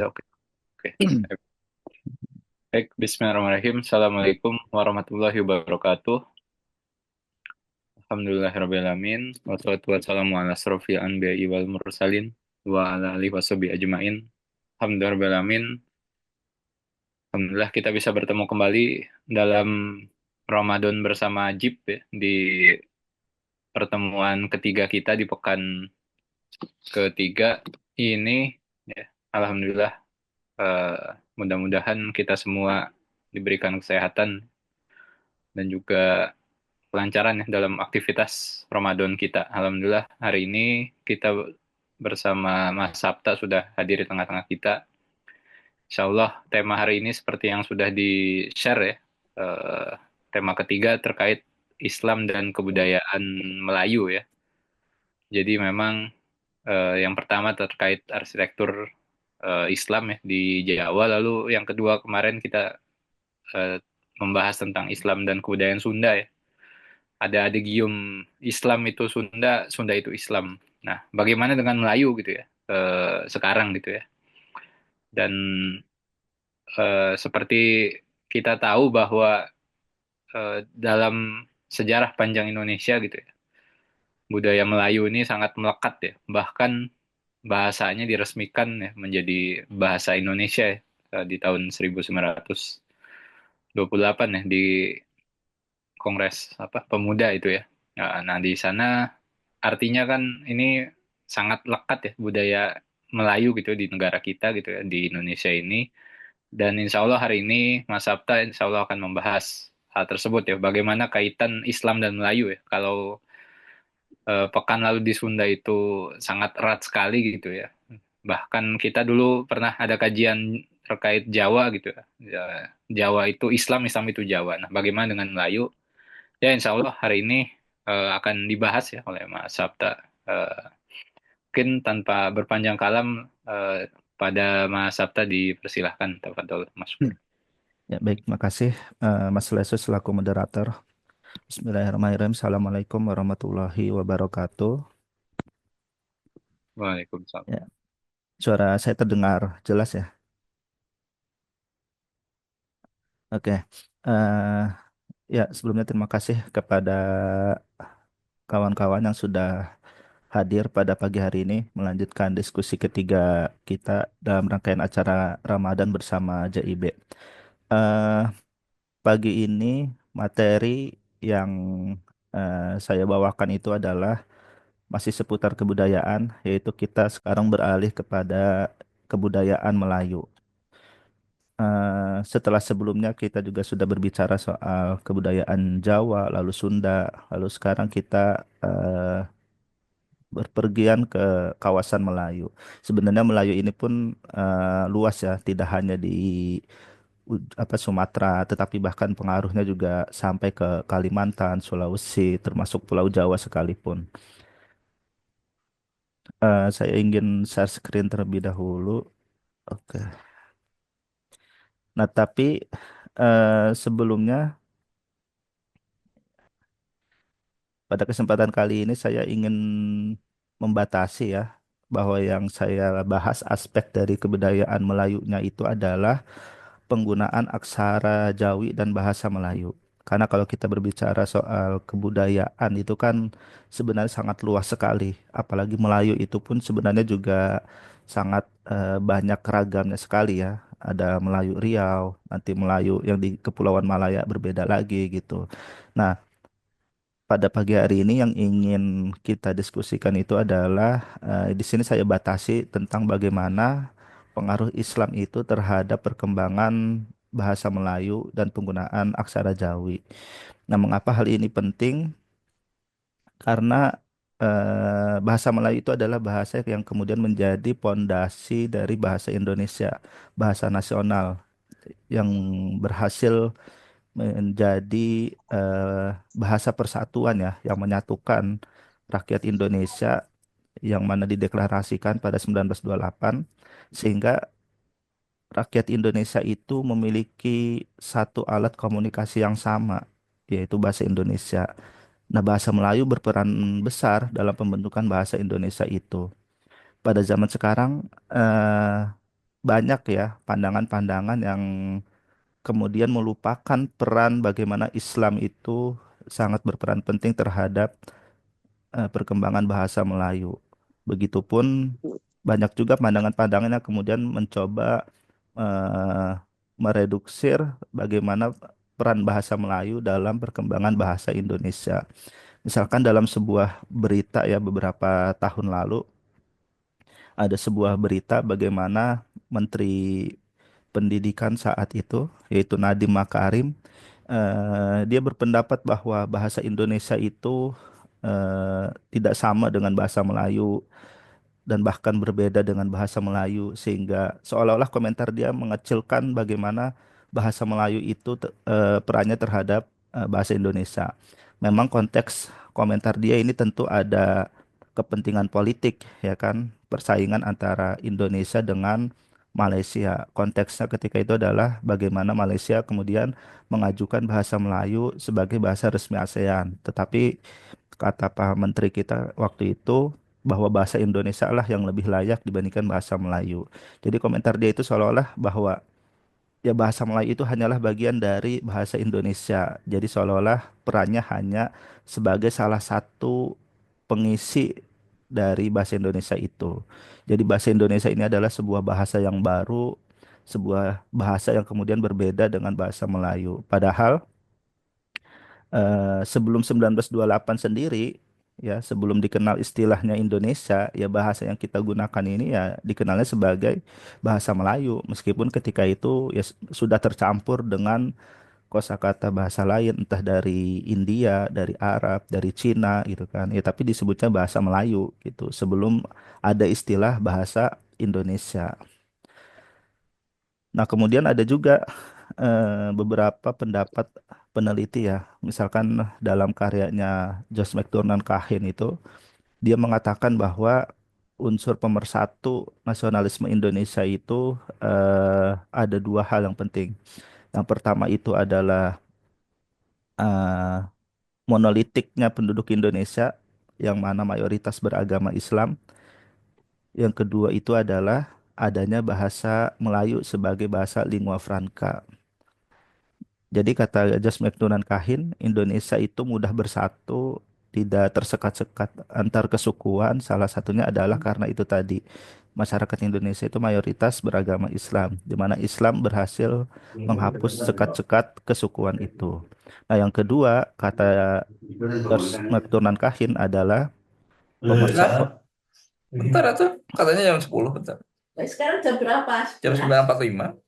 Ya, Oke, oke. Baik, Bismillahirrahmanirrahim. Assalamualaikum warahmatullahi wabarakatuh. Alhamdulillahirrahmanirrahim. Wassalatu wassalamu ala asrofil anbiya'i wal mursalin wa ala alihi washabihi ajma'in. Alhamdulillahirrahmanirrahim. Alhamdulillah kita bisa bertemu kembali dalam Ramadan bersama Ajib ya, di pertemuan ketiga kita di pekan ketiga ini ya. Alhamdulillah, eh, mudah-mudahan kita semua diberikan kesehatan dan juga kelancaran ya dalam aktivitas Ramadan kita. Alhamdulillah hari ini kita bersama Mas Sabta sudah hadir di tengah-tengah kita. Insya Allah tema hari ini seperti yang sudah di-share ya. Eh, Tema ketiga terkait Islam dan kebudayaan Melayu ya. Jadi memang yang pertama terkait arsitektur Islam ya di Jawa. Lalu yang kedua kemarin kita eh, membahas tentang Islam dan kebudayaan Sunda ya. Ada gium Islam itu Sunda, Sunda itu Islam. Nah, bagaimana dengan Melayu gitu ya, sekarang gitu ya. Dan seperti kita tahu bahwa dalam sejarah panjang Indonesia gitu ya, budaya Melayu ini sangat melekat ya. Bahkan bahasanya diresmikan ya menjadi bahasa Indonesia ya, di tahun 1928 ya di Kongres apa Pemuda itu ya. Nah, di sana artinya kan ini sangat lekat ya budaya Melayu gitu di negara kita gitu ya di Indonesia ini. Dan insya Allah hari ini Mas Sabta insya Allah akan membahas hal tersebut ya. Bagaimana kaitan Islam dan Melayu ya. Kalau pekan lalu di Sunda itu sangat erat sekali gitu ya. Bahkan kita dulu pernah ada kajian terkait Jawa gitu ya. Jawa itu Islam, Islam itu Jawa. Nah, bagaimana dengan Melayu? Ya, insya Allah hari ini akan dibahas ya oleh Mas Sabta. Eh, Mungkin tanpa berpanjang kalam, pada Mas Sabta dipersilahkan. Tafadhol, Mas. ya, baik, makasih Mas Lesus selaku moderator. Bismillahirrahmanirrahim. Assalamualaikum warahmatullahi wabarakatuh. Waalaikumsalam. Ya, suara saya terdengar jelas ya. Oke. Eh, ya, sebelumnya terima kasih kepada kawan-kawan yang sudah hadir pada pagi hari ini melanjutkan diskusi ketiga kita dalam rangkaian acara Ramadan bersama JIB. Eh, Pagi ini materi yang saya bawakan itu adalah masih seputar kebudayaan, yaitu kita sekarang beralih kepada kebudayaan Melayu. Setelah sebelumnya kita juga sudah berbicara soal kebudayaan Jawa, lalu Sunda, lalu sekarang kita berpergian ke kawasan Melayu. Sebenarnya Melayu ini pun luas ya, tidak hanya di Sumatera, tetapi bahkan pengaruhnya juga sampai ke Kalimantan, Sulawesi, termasuk Pulau Jawa sekalipun. Saya ingin share screen terlebih dahulu. Oke. Nah, tapi sebelumnya pada kesempatan kali ini saya ingin membatasi ya bahwa yang saya bahas aspek dari kebudayaan Melayunya itu adalah penggunaan aksara Jawi dan bahasa Melayu. Karena kalau kita berbicara soal kebudayaan itu kan sebenarnya sangat luas sekali. Apalagi Melayu itu pun sebenarnya juga sangat banyak ragamnya sekali ya. Ada Melayu Riau, nanti Melayu yang di Kepulauan Malaya berbeda lagi gitu. Nah, pada pagi hari ini yang ingin kita diskusikan itu adalah di sini saya batasi tentang bagaimana pengaruh Islam itu terhadap perkembangan bahasa Melayu dan penggunaan aksara Jawi. Nah, mengapa hal ini penting? Karena bahasa Melayu itu adalah bahasa yang kemudian menjadi pondasi dari bahasa Indonesia, bahasa nasional yang berhasil menjadi eh, bahasa persatuan ya yang menyatukan rakyat Indonesia yang mana dideklarasikan pada 1928 sehingga rakyat Indonesia itu memiliki satu alat komunikasi yang sama yaitu bahasa Indonesia. Nah, bahasa Melayu berperan besar dalam pembentukan bahasa Indonesia itu. Pada zaman sekarang banyak ya pandangan-pandangan yang kemudian melupakan peran bagaimana Islam itu sangat berperan penting terhadap perkembangan bahasa Melayu. Begitupun banyak juga pandangan-pandangan yang kemudian mencoba eh, mereduksir bagaimana peran bahasa Melayu dalam perkembangan bahasa Indonesia. Misalkan dalam sebuah berita ya beberapa tahun lalu ada sebuah berita bagaimana Menteri Pendidikan saat itu yaitu Nadiem Makarim dia berpendapat bahwa bahasa Indonesia itu tidak sama dengan bahasa Melayu dan bahkan berbeda dengan bahasa Melayu sehingga seolah-olah komentar dia mengecilkan bagaimana bahasa Melayu itu perannya terhadap bahasa Indonesia. Memang konteks komentar dia ini tentu ada kepentingan politik ya kan, persaingan antara Indonesia dengan Malaysia. Konteksnya ketika itu adalah bagaimana Malaysia kemudian mengajukan bahasa Melayu sebagai bahasa resmi ASEAN. Tetapi kata Pak Menteri kita waktu itu bahwa bahasa Indonesia lah yang lebih layak dibandingkan bahasa Melayu. Jadi komentar dia itu seolah-olah bahwa ya bahasa Melayu itu hanyalah bagian dari bahasa Indonesia. Jadi seolah-olah perannya hanya sebagai salah satu pengisi dari bahasa Indonesia itu. Jadi bahasa Indonesia ini adalah sebuah bahasa yang baru, sebuah bahasa yang kemudian berbeda dengan bahasa Melayu. Padahal sebelum 1928 sendiri ya sebelum dikenal istilahnya Indonesia ya bahasa yang kita gunakan ini ya dikenalnya sebagai bahasa Melayu meskipun ketika itu ya sudah tercampur dengan kosakata bahasa lain entah dari India, dari Arab, dari Cina gitu kan ya tapi disebutnya bahasa Melayu gitu sebelum ada istilah bahasa Indonesia. Nah, kemudian ada juga beberapa pendapat peneliti ya, misalkan dalam karyanya Josh McDornan Kahin itu, dia mengatakan bahwa unsur pemersatu nasionalisme Indonesia itu ada dua hal yang penting. Yang pertama itu adalah eh, monolitiknya penduduk Indonesia, yang mana mayoritas beragama Islam. Yang kedua itu adalah adanya bahasa Melayu sebagai bahasa lingua franca. Jadi kata Jas McDonan Kahin, Indonesia itu mudah bersatu, tidak tersekat-sekat antar kesukuan. Salah satunya adalah karena itu tadi masyarakat Indonesia itu mayoritas beragama Islam, di mana Islam berhasil menghapus sekat-sekat kesukuan itu. Nah, yang kedua kata Jas McDonan Kahin adalah pemersa Nah, bentar itu katanya jam 10 bentar. Sekarang jam berapa? Jam 9.45.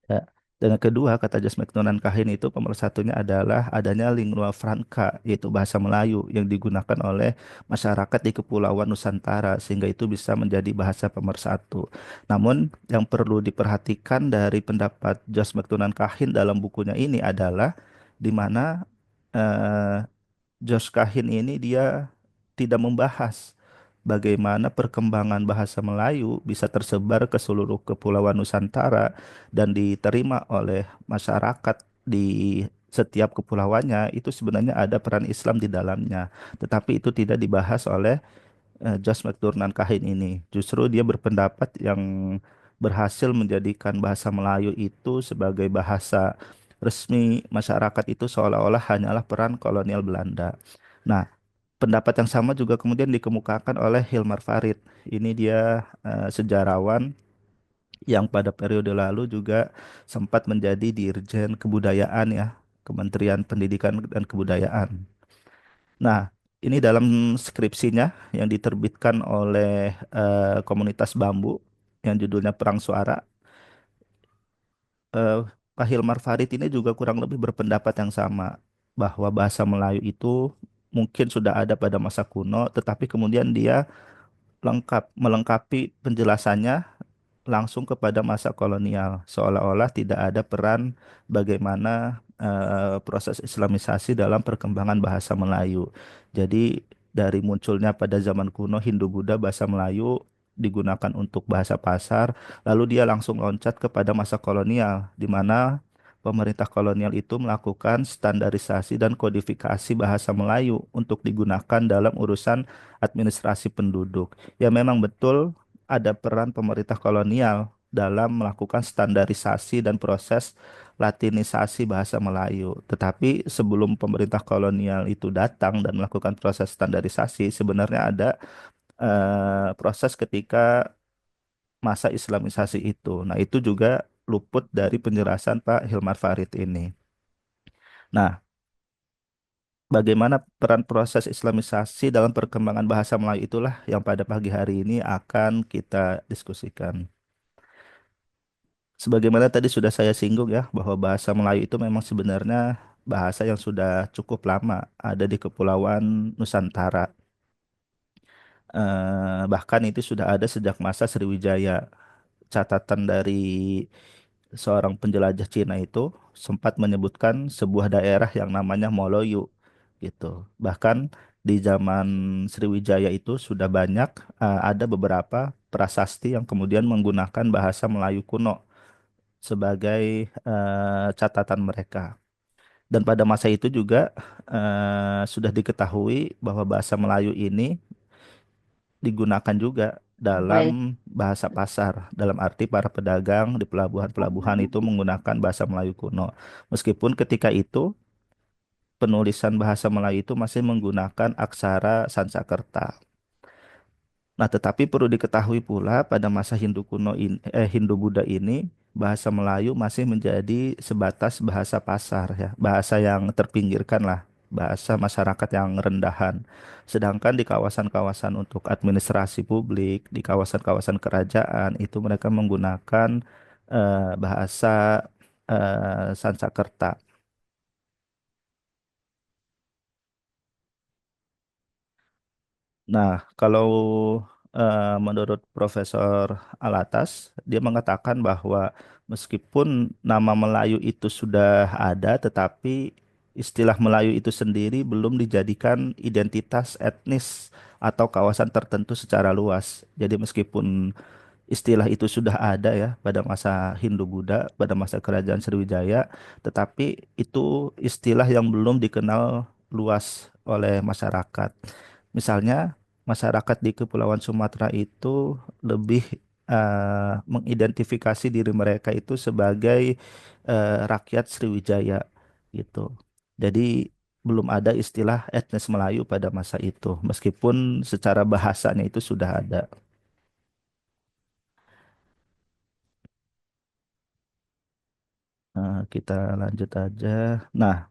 Ya. Dan yang kedua, kata Jas McDonald Kahin itu pemersatunya adalah adanya lingua franca, yaitu bahasa Melayu yang digunakan oleh masyarakat di Kepulauan Nusantara, sehingga itu bisa menjadi bahasa pemersatu. Namun, yang perlu diperhatikan dari pendapat Jas McDonald Kahin dalam bukunya ini adalah di mana eh, Josh Kahin ini dia tidak membahas bagaimana perkembangan bahasa Melayu bisa tersebar ke seluruh kepulauan Nusantara dan diterima oleh masyarakat di setiap kepulauannya itu sebenarnya ada peran Islam di dalamnya. Tetapi itu tidak dibahas oleh Josh McDornan Kahin ini. Justru dia berpendapat yang berhasil menjadikan bahasa Melayu itu sebagai bahasa resmi masyarakat itu seolah-olah hanyalah peran kolonial Belanda. Nah, pendapat yang sama juga kemudian dikemukakan oleh Hilmar Farid. Ini dia sejarawan yang pada periode lalu juga sempat menjadi Dirjen Kebudayaan ya, Kementerian Pendidikan dan Kebudayaan. Nah, ini dalam skripsinya yang diterbitkan oleh komunitas Bambu yang judulnya Perang Suara, eh, Pak Hilmar Farid ini juga kurang lebih berpendapat yang sama bahwa bahasa Melayu itu mungkin sudah ada pada masa kuno, tetapi kemudian dia melengkapi penjelasannya langsung kepada masa kolonial, seolah-olah tidak ada peran bagaimana proses Islamisasi dalam perkembangan bahasa Melayu. Jadi dari munculnya pada zaman kuno Hindu-Buddha bahasa Melayu digunakan untuk bahasa pasar, lalu dia langsung loncat kepada masa kolonial, di mana pemerintah kolonial itu melakukan standarisasi dan kodifikasi bahasa Melayu untuk digunakan dalam urusan administrasi penduduk. Ya memang betul ada peran pemerintah kolonial dalam melakukan standarisasi dan proses latinisasi bahasa Melayu. Tetapi sebelum pemerintah kolonial itu datang dan melakukan proses standarisasi, sebenarnya ada proses ketika masa Islamisasi itu. Nah, itu juga luput dari penjelasan Pak Hilmar Farid ini. Nah, bagaimana peran proses Islamisasi dalam perkembangan bahasa Melayu itulah yang pada pagi hari ini akan kita diskusikan. Sebagaimana tadi sudah saya singgung ya, bahwa bahasa Melayu itu memang sebenarnya bahasa yang sudah cukup lama ada di Kepulauan Nusantara. Bahkan itu sudah ada sejak masa Sriwijaya. Catatan dari seorang penjelajah Cina itu sempat menyebutkan sebuah daerah yang namanya Moloyu gitu. Bahkan di zaman Sriwijaya itu sudah banyak ada beberapa prasasti yang kemudian menggunakan bahasa Melayu kuno sebagai catatan mereka. Dan pada masa itu juga sudah diketahui bahwa bahasa Melayu ini digunakan juga Baik. dalam bahasa pasar, dalam arti para pedagang di pelabuhan-pelabuhan itu menggunakan bahasa Melayu kuno. Meskipun ketika itu penulisan bahasa Melayu itu masih menggunakan aksara Sanskerta. Nah, tetapi perlu diketahui pula pada masa Hindu kuno ini, Hindu-Buddha ini, bahasa Melayu masih menjadi sebatas bahasa pasar ya, bahasa yang terpinggirkan lah, bahasa masyarakat yang rendahan. Sedangkan di kawasan-kawasan untuk administrasi publik, di kawasan-kawasan kerajaan itu mereka menggunakan bahasa Sanskerta. Nah, kalau menurut Profesor Alatas, dia mengatakan bahwa meskipun nama Melayu itu sudah ada, tetapi istilah Melayu itu sendiri belum dijadikan identitas etnis atau kawasan tertentu secara luas. Jadi meskipun istilah itu sudah ada ya pada masa Hindu-Buddha, pada masa Kerajaan Sriwijaya, tetapi itu istilah yang belum dikenal luas oleh masyarakat. Misalnya, masyarakat di Kepulauan Sumatera itu lebih mengidentifikasi diri mereka itu sebagai rakyat Sriwijaya gitu. Jadi belum ada istilah etnis Melayu pada masa itu, meskipun secara bahasanya itu sudah ada. Kita lanjut aja. Nah,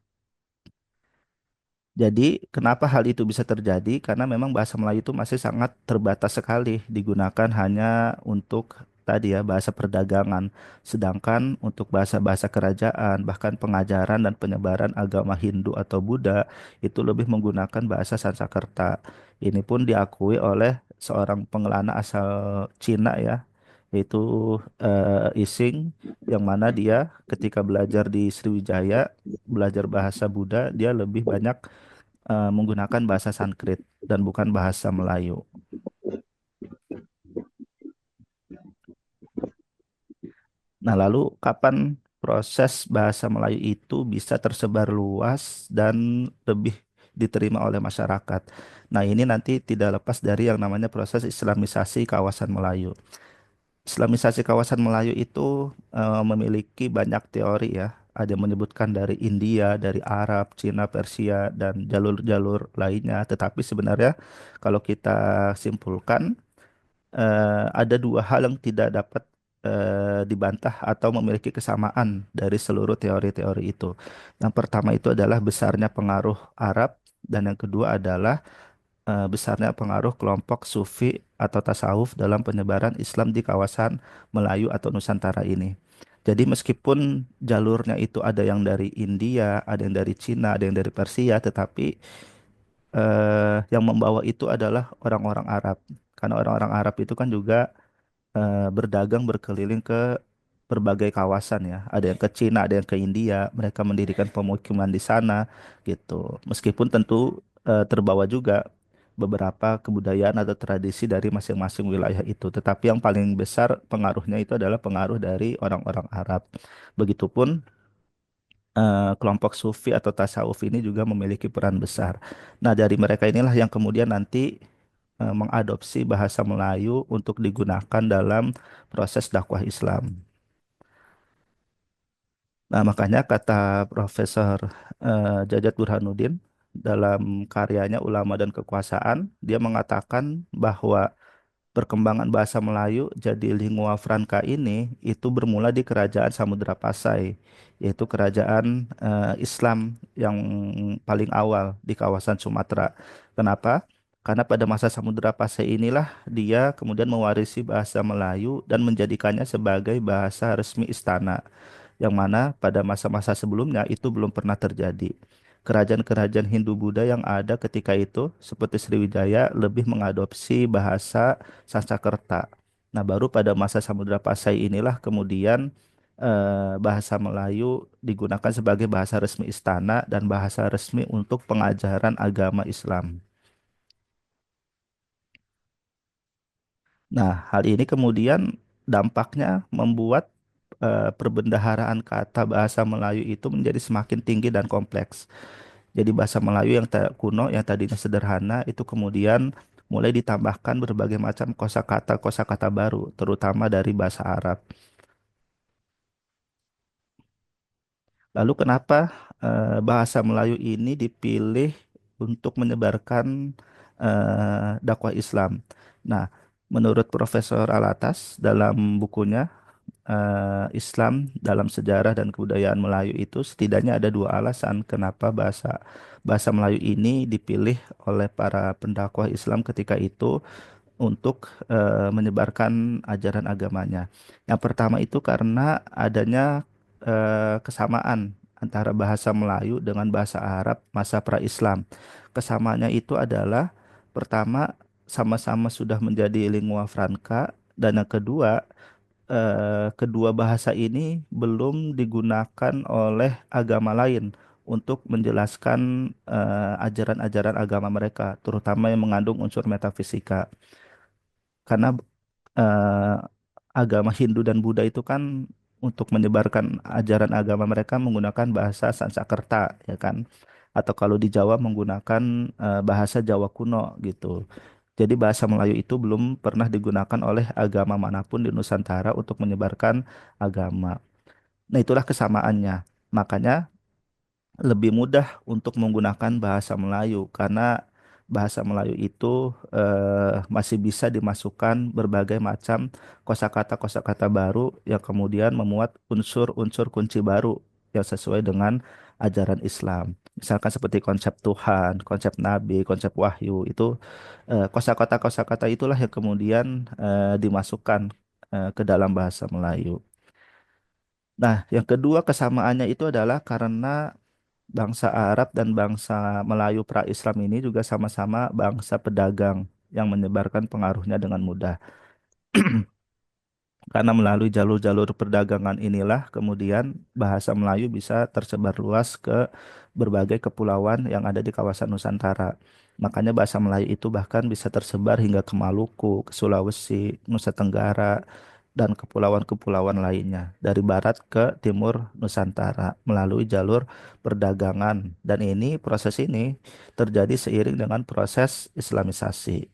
jadi kenapa hal itu bisa terjadi? Karena memang bahasa Melayu itu masih sangat terbatas sekali digunakan hanya untuk tadi ya bahasa perdagangan. Sedangkan untuk bahasa-bahasa kerajaan, bahkan pengajaran dan penyebaran agama Hindu atau Buddha itu lebih menggunakan bahasa Sanskerta. Ini pun diakui oleh seorang pengelana asal Cina ya, yaitu Ising, yang mana dia ketika belajar di Sriwijaya, belajar bahasa Buddha, dia lebih banyak menggunakan bahasa Sanskrit dan bukan bahasa Melayu. Nah, lalu kapan proses bahasa Melayu itu bisa tersebar luas dan lebih diterima oleh masyarakat? Nah, ini nanti tidak lepas dari yang namanya proses Islamisasi kawasan Melayu. Islamisasi kawasan Melayu itu memiliki banyak teori ya. Ada yang menyebutkan dari India, dari Arab, Cina, Persia, dan jalur-jalur lainnya. Tetapi sebenarnya kalau kita simpulkan, ada dua hal yang tidak dapat dibantah atau memiliki kesamaan dari seluruh teori-teori itu. Yang pertama itu adalah besarnya pengaruh Arab, dan yang kedua adalah besarnya pengaruh kelompok Sufi atau tasawuf dalam penyebaran Islam di kawasan Melayu atau Nusantara ini. Jadi meskipun jalurnya itu ada yang dari India, ada yang dari Cina, ada yang dari Persia, tetapi yang membawa itu adalah orang-orang Arab. Karena orang-orang Arab itu kan juga berdagang berkeliling ke berbagai kawasan ya. Ada yang ke Cina, ada yang ke India. Mereka mendirikan pemukiman di sana gitu. Meskipun tentu terbawa juga beberapa kebudayaan atau tradisi dari masing-masing wilayah itu. Tetapi yang paling besar pengaruhnya itu adalah pengaruh dari orang-orang Arab. Begitupun kelompok Sufi atau tasawuf ini juga memiliki peran besar. Nah, dari mereka inilah yang kemudian nanti mengadopsi bahasa Melayu untuk digunakan dalam proses dakwah Islam. Nah, makanya kata Profesor Jajat Burhanuddin dalam karyanya Ulama dan Kekuasaan, dia mengatakan bahwa perkembangan bahasa Melayu jadi lingua franca ini itu bermula di Kerajaan Samudra Pasai, yaitu kerajaan Islam yang paling awal di kawasan Sumatera. Kenapa? Karena pada masa Samudra Pasai inilah dia kemudian mewarisi bahasa Melayu dan menjadikannya sebagai bahasa resmi istana, yang mana pada masa-masa sebelumnya itu belum pernah terjadi. Kerajaan-kerajaan Hindu-Buddha yang ada ketika itu, seperti Sriwijaya, lebih mengadopsi bahasa Sanskerta. Nah, baru pada masa Samudra Pasai inilah kemudian bahasa Melayu digunakan sebagai bahasa resmi istana dan bahasa resmi untuk pengajaran agama Islam. Nah, hal ini kemudian dampaknya membuat perbendaharaan kata bahasa Melayu itu menjadi semakin tinggi dan kompleks. Jadi bahasa Melayu yang kuno, yang tadinya sederhana, itu kemudian mulai ditambahkan berbagai macam kosakata baru, terutama dari bahasa Arab. Lalu kenapa bahasa Melayu ini dipilih untuk menyebarkan dakwah Islam? Nah, menurut Profesor Alatas dalam bukunya Islam dalam Sejarah dan Kebudayaan Melayu itu setidaknya ada dua alasan kenapa bahasa bahasa Melayu ini dipilih oleh para pendakwah Islam ketika itu untuk menyebarkan ajaran agamanya. Yang pertama itu karena adanya kesamaan antara bahasa Melayu dengan bahasa Arab masa pra-Islam. Kesamaannya itu adalah pertama sama-sama sudah menjadi lingua franca, dan yang kedua kedua bahasa ini belum digunakan oleh agama lain untuk menjelaskan ajaran-ajaran agama mereka, terutama yang mengandung unsur metafisika. Karena eh, agama Hindu dan Buddha itu kan untuk menyebarkan ajaran agama mereka menggunakan bahasa Sanskerta, ya kan? Atau kalau di Jawa menggunakan bahasa Jawa kuno gitu. Jadi bahasa Melayu itu belum pernah digunakan oleh agama manapun di Nusantara untuk menyebarkan agama. Nah, itulah kesamaannya. Makanya lebih mudah untuk menggunakan bahasa Melayu karena bahasa Melayu itu masih bisa dimasukkan berbagai macam kosakata-kosakata baru yang kemudian memuat unsur-unsur kunci baru yang sesuai dengan ajaran Islam. Misalkan seperti konsep Tuhan, konsep Nabi, konsep Wahyu itu kosakata-kosakata itulah yang kemudian dimasukkan ke dalam bahasa Melayu. Nah, yang kedua kesamaannya itu adalah karena bangsa Arab dan bangsa Melayu pra-Islam ini juga sama-sama bangsa pedagang yang menyebarkan pengaruhnya dengan mudah. Karena melalui jalur-jalur perdagangan inilah kemudian bahasa Melayu bisa tersebar luas ke berbagai kepulauan yang ada di kawasan Nusantara. Makanya bahasa Melayu itu bahkan bisa tersebar hingga ke Maluku, ke Sulawesi, Nusa Tenggara, dan kepulauan-kepulauan lainnya dari barat ke timur Nusantara melalui jalur perdagangan. Dan ini proses ini terjadi seiring dengan proses Islamisasi.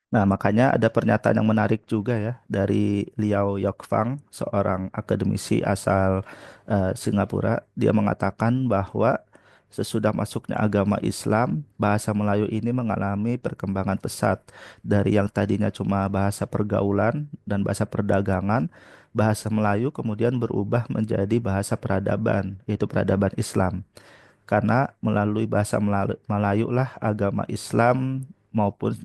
Nah, makanya ada pernyataan yang menarik juga ya dari Liao Yokfang, seorang akademisi asal Singapura. Dia mengatakan bahwa sesudah masuknya agama Islam, bahasa Melayu ini mengalami perkembangan pesat dari yang tadinya cuma bahasa pergaulan dan bahasa perdagangan, bahasa Melayu kemudian berubah menjadi bahasa peradaban, yaitu peradaban Islam. Karena melalui bahasa Melayu lah agama Islam maupun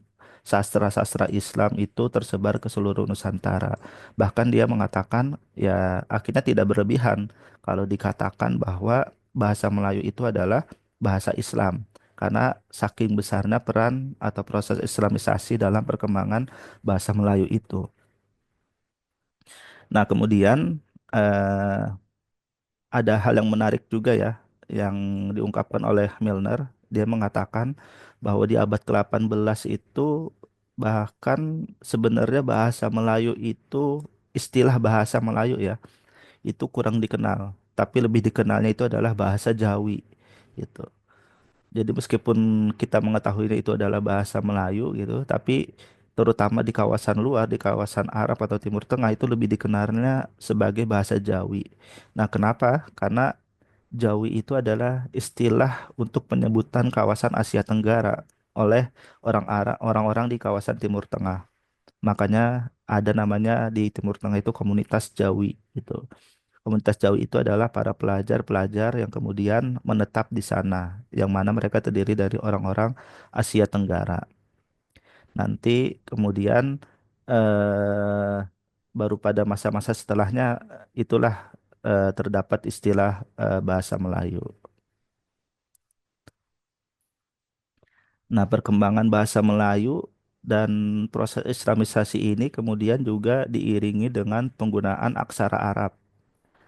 sastra-sastra Islam itu tersebar ke seluruh Nusantara. Bahkan dia mengatakan ya akhirnya tidak berlebihan kalau dikatakan bahwa bahasa Melayu itu adalah bahasa Islam. Karena saking besarnya peran atau proses Islamisasi dalam perkembangan bahasa Melayu itu. Nah, kemudian eh, ada hal yang menarik juga ya yang diungkapkan oleh Milner. Dia mengatakan bahwa di abad ke-18 itu bahkan sebenarnya bahasa Melayu itu istilah bahasa Melayu ya itu kurang dikenal. Tapi lebih dikenalnya itu adalah bahasa Jawi. gitu. Jadi meskipun kita mengetahui itu adalah bahasa Melayu gitu, tapi terutama di kawasan luar, di kawasan Arab atau Timur Tengah itu lebih dikenalnya sebagai bahasa Jawi. Nah, kenapa? Karena Jawi itu adalah istilah untuk penyebutan kawasan Asia Tenggara oleh orang Arab, orang-orang di kawasan Timur Tengah. Makanya ada namanya di Timur Tengah itu komunitas Jawi gitu. Komunitas Jawi itu adalah para pelajar-pelajar yang kemudian menetap di sana, yang mana mereka terdiri dari orang-orang Asia Tenggara. Nanti kemudian eh, baru pada masa-masa setelahnya itulah terdapat istilah bahasa Melayu. Nah, perkembangan bahasa Melayu dan proses Islamisasi ini kemudian juga diiringi dengan penggunaan aksara Arab.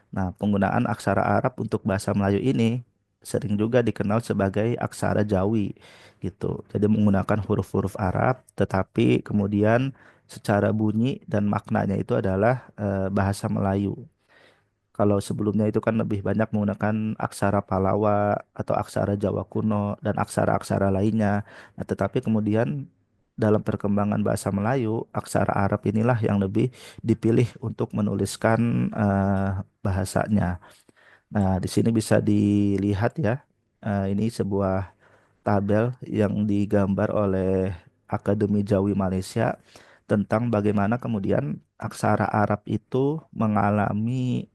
Nah, penggunaan aksara Arab untuk bahasa Melayu ini sering juga dikenal sebagai aksara Jawi gitu. Jadi menggunakan huruf-huruf Arab, tetapi kemudian secara bunyi dan maknanya itu adalah bahasa Melayu. Kalau sebelumnya itu kan lebih banyak menggunakan aksara Palawa atau aksara Jawa kuno dan aksara-aksara lainnya. Nah, tetapi kemudian dalam perkembangan bahasa Melayu, aksara Arab inilah yang lebih dipilih untuk menuliskan bahasanya. Nah, di sini bisa dilihat ya, ini sebuah tabel yang digambar oleh Akademi Jawi Malaysia tentang bagaimana kemudian aksara Arab itu mengalami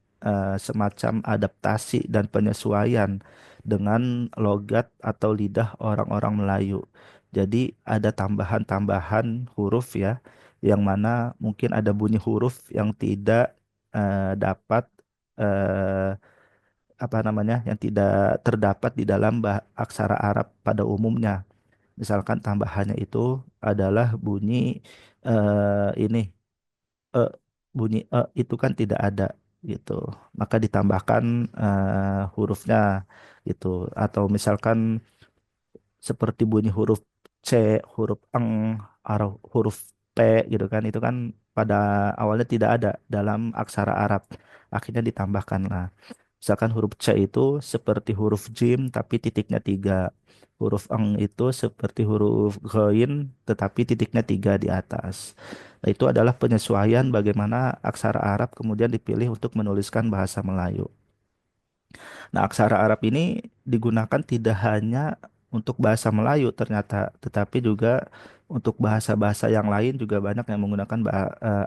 semacam adaptasi dan penyesuaian dengan logat atau lidah orang-orang Melayu. Jadi ada tambahan-tambahan huruf ya, yang mana mungkin ada bunyi huruf yang tidak dapat eh, apa namanya yang tidak terdapat di dalam aksara Arab pada umumnya. Misalkan tambahannya itu adalah bunyi ini eh, bunyi itu kan tidak ada gitu. Maka ditambahkan hurufnya gitu. Atau misalkan seperti bunyi huruf C, huruf eng, atau huruf P gitu kan. Itu kan pada awalnya tidak ada dalam aksara Arab. Akhirnya ditambahkan lah. Misalkan huruf C itu seperti huruf jim tapi titiknya tiga. Huruf eng itu seperti huruf ghain tetapi titiknya tiga di atas. Nah, itu adalah penyesuaian bagaimana aksara Arab kemudian dipilih untuk menuliskan bahasa Melayu. Nah, aksara Arab ini digunakan tidak hanya untuk bahasa Melayu ternyata, tetapi juga untuk bahasa-bahasa yang lain juga banyak yang menggunakan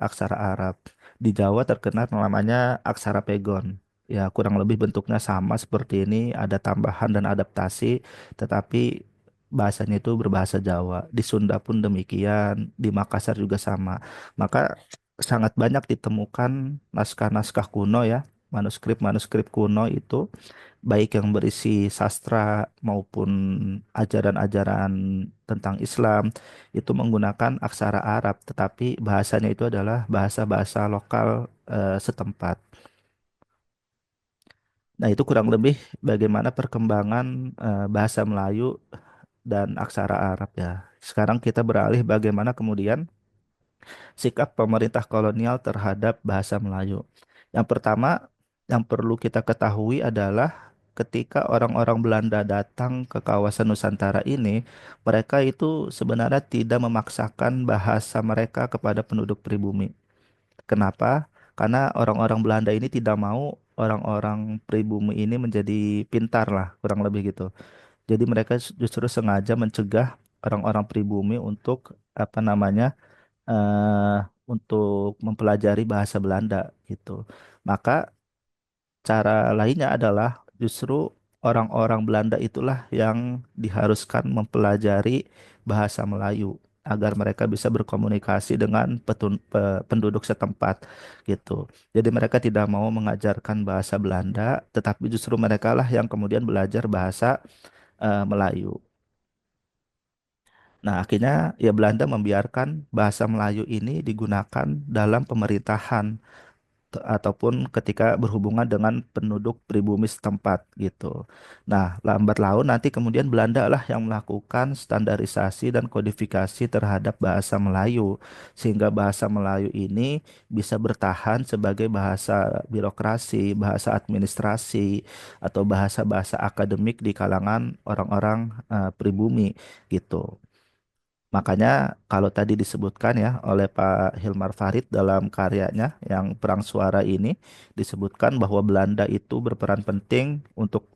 aksara Arab. Di Jawa terkenal namanya aksara Pegon. Ya, kurang lebih bentuknya sama seperti ini, ada tambahan dan adaptasi, tetapi bahasanya itu berbahasa Jawa. Di Sunda pun demikian, di Makassar juga sama. Maka sangat banyak ditemukan naskah-naskah kuno ya, manuskrip-manuskrip kuno itu baik yang berisi sastra maupun ajaran-ajaran tentang Islam itu menggunakan aksara Arab, tetapi bahasanya itu adalah bahasa-bahasa lokal setempat. Nah, itu kurang lebih bagaimana perkembangan bahasa Melayu dan aksara Arab ya. Sekarang kita beralih bagaimana kemudian sikap pemerintah kolonial terhadap bahasa Melayu. Yang pertama, yang perlu kita ketahui adalah ketika orang-orang Belanda datang ke kawasan Nusantara ini, mereka itu sebenarnya tidak memaksakan bahasa mereka kepada penduduk pribumi. Kenapa? Karena orang-orang Belanda ini tidak mau orang-orang pribumi ini menjadi pintar lah, kurang lebih gitu. Jadi mereka justru sengaja mencegah orang-orang pribumi untuk apa namanya eh, untuk mempelajari bahasa Belanda gitu. Maka cara lainnya adalah justru orang-orang Belanda itulah yang diharuskan mempelajari bahasa Melayu agar mereka bisa berkomunikasi dengan penduduk setempat gitu. Jadi mereka tidak mau mengajarkan bahasa Belanda, tetapi justru mereka lah yang kemudian belajar bahasa Melayu. Nah, akhirnya ya Belanda membiarkan bahasa Melayu ini digunakan dalam pemerintahan ataupun ketika berhubungan dengan penduduk pribumi setempat gitu. Nah, lambat laun nanti kemudian Belanda lah yang melakukan standarisasi dan kodifikasi terhadap bahasa Melayu sehingga bahasa Melayu ini bisa bertahan sebagai bahasa birokrasi, bahasa administrasi atau bahasa-bahasa akademik di kalangan orang-orang pribumi gitu. Makanya kalau tadi disebutkan ya oleh Pak Hilmar Farid dalam karyanya yang Perang Suara ini disebutkan bahwa Belanda itu berperan penting untuk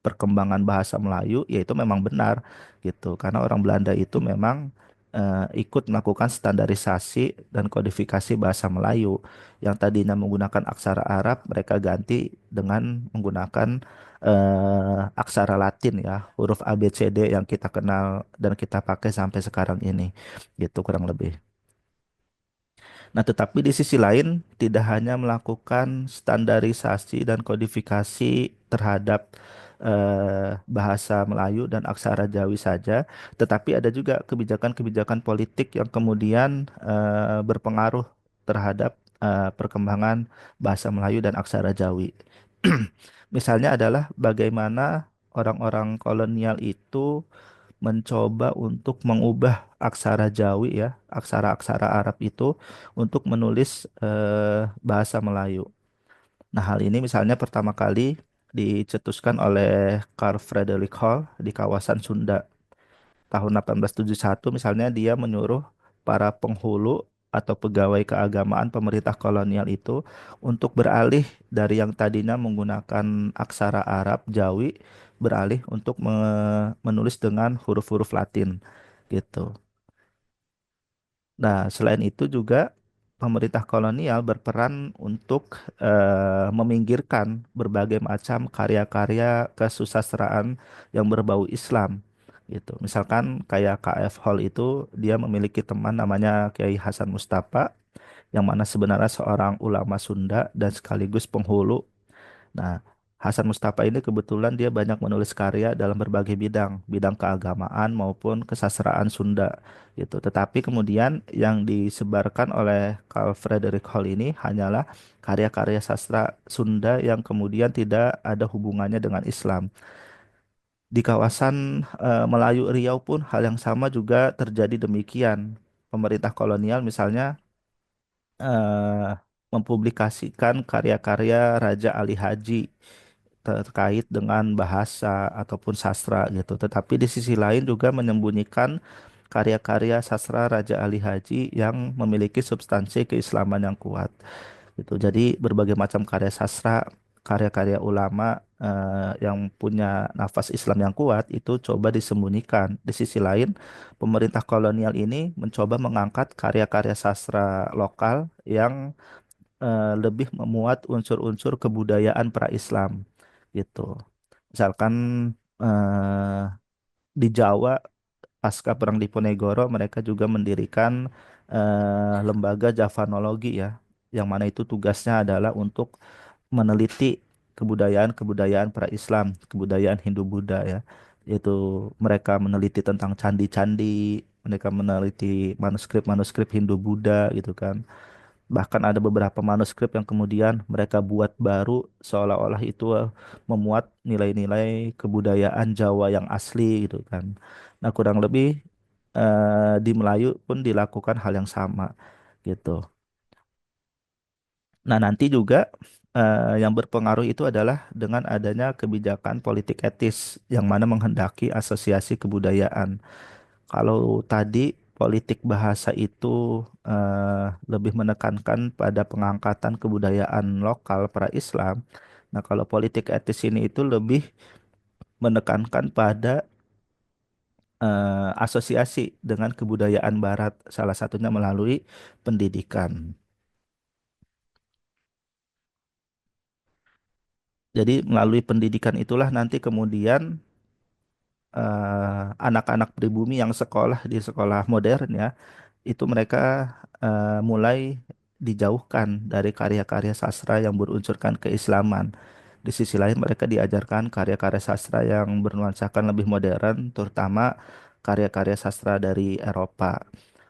perkembangan bahasa Melayu, yaitu memang benar gitu. Karena orang Belanda itu memang ikut melakukan standarisasi dan kodifikasi bahasa Melayu yang tadinya menggunakan aksara Arab, mereka ganti dengan menggunakan aksara Latin ya, huruf A, B, C, D yang kita kenal dan kita pakai sampai sekarang ini, gitu kurang lebih. Nah, tetapi di sisi lain tidak hanya melakukan standarisasi dan kodifikasi terhadap bahasa Melayu dan aksara Jawi saja, tetapi ada juga kebijakan-kebijakan politik yang kemudian berpengaruh terhadap perkembangan bahasa Melayu dan aksara Jawi. Misalnya adalah bagaimana orang-orang kolonial itu mencoba untuk mengubah aksara Jawi ya, aksara-aksara Arab itu untuk menulis bahasa Melayu. Nah, hal ini misalnya pertama kali dicetuskan oleh Carl Friedrich Hall di kawasan Sunda tahun 1871 misalnya dia menyuruh para penghulu atau pegawai keagamaan pemerintah kolonial itu untuk beralih dari yang tadinya menggunakan aksara Arab Jawi beralih untuk menulis dengan huruf-huruf Latin gitu. Nah, selain itu juga pemerintah kolonial berperan untuk meminggirkan berbagai macam karya-karya kesusastraan yang berbau Islam gitu. Misalkan kayak KF Hall itu dia memiliki teman namanya Kiai Hasan Mustafa yang mana sebenarnya seorang ulama Sunda dan sekaligus penghulu. Nah, Hasan Mustafa ini kebetulan dia banyak menulis karya dalam berbagai bidang, bidang keagamaan maupun kesastraan Sunda gitu. Tetapi kemudian yang disebarkan oleh Carl Friedrich Hall ini hanyalah karya-karya sastra Sunda yang kemudian tidak ada hubungannya dengan Islam. Di kawasan Melayu Riau pun hal yang sama juga terjadi demikian. Pemerintah kolonial misalnya eh, mempublikasikan karya-karya Raja Ali Haji terkait dengan bahasa ataupun sastra gitu. Tetapi di sisi lain juga menyembunyikan karya-karya sastra Raja Ali Haji yang memiliki substansi keislaman yang kuat gitu. Jadi berbagai macam karya sastra, karya-karya ulama yang punya nafas Islam yang kuat itu coba disembunyikan. Di sisi lain, pemerintah kolonial ini mencoba mengangkat karya-karya sastra lokal yang lebih memuat unsur-unsur kebudayaan pra-Islam gitu. Misalkan eh, di Jawa pasca Perang Diponegoro mereka juga mendirikan lembaga Javanologi ya, yang mana itu tugasnya adalah untuk meneliti kebudayaan-kebudayaan pra-Islam, kebudayaan Hindu-Buddha ya. Yaitu mereka meneliti tentang candi-candi, mereka meneliti manuskrip-manuskrip Hindu-Buddha gitu kan. Bahkan ada beberapa manuskrip yang kemudian mereka buat baru seolah-olah itu memuat nilai-nilai kebudayaan Jawa yang asli gitu kan. Nah, kurang lebih di Melayu pun dilakukan hal yang sama gitu. Nah, nanti juga yang berpengaruh itu adalah dengan adanya kebijakan politik etis yang mana menghendaki asosiasi kebudayaan. Kalau tadi politik bahasa itu lebih menekankan pada pengangkatan kebudayaan lokal pra-Islam. Nah, kalau politik etis ini itu lebih menekankan pada asosiasi dengan kebudayaan Barat, salah satunya melalui pendidikan. Jadi melalui pendidikan itulah nanti kemudian anak-anak pribumi yang sekolah di sekolah modern ya itu mereka mulai dijauhkan dari karya-karya sastra yang berunsurkan keislaman. Di sisi lain mereka diajarkan karya-karya sastra yang bernuansakan lebih modern, terutama karya-karya sastra dari Eropa.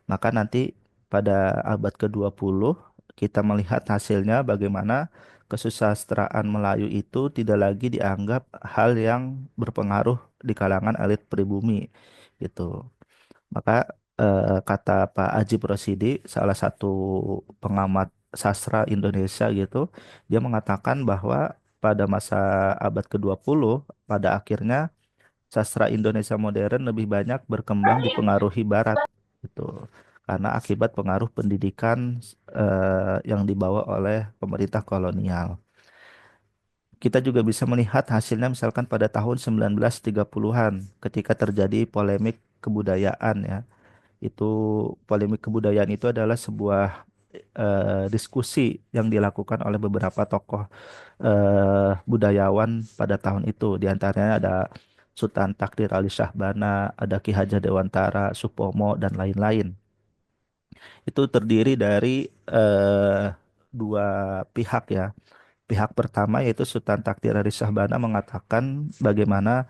Maka nanti pada abad ke-20 kita melihat hasilnya bagaimana kesusastraan Melayu itu tidak lagi dianggap hal yang berpengaruh di kalangan elit pribumi gitu. Maka kata Pak Aji Prosidi, salah satu pengamat sastra Indonesia gitu, dia mengatakan bahwa pada masa abad ke-20, pada akhirnya sastra Indonesia modern lebih banyak berkembang dipengaruhi Barat gitu. Karena akibat pengaruh pendidikan yang dibawa oleh pemerintah kolonial. Kita juga bisa melihat hasilnya misalkan pada tahun 1930-an ketika terjadi polemik kebudayaan ya. Itu polemik kebudayaan itu adalah sebuah diskusi yang dilakukan oleh beberapa tokoh budayawan pada tahun itu. Di antaranya ada Sultan Takdir Ali Syahbana, ada Ki Hajar Dewantara, Supomo, dan lain-lain. Itu terdiri dari dua pihak ya. Pihak pertama yaitu Sultan Takdir Ali Syahbana mengatakan bagaimana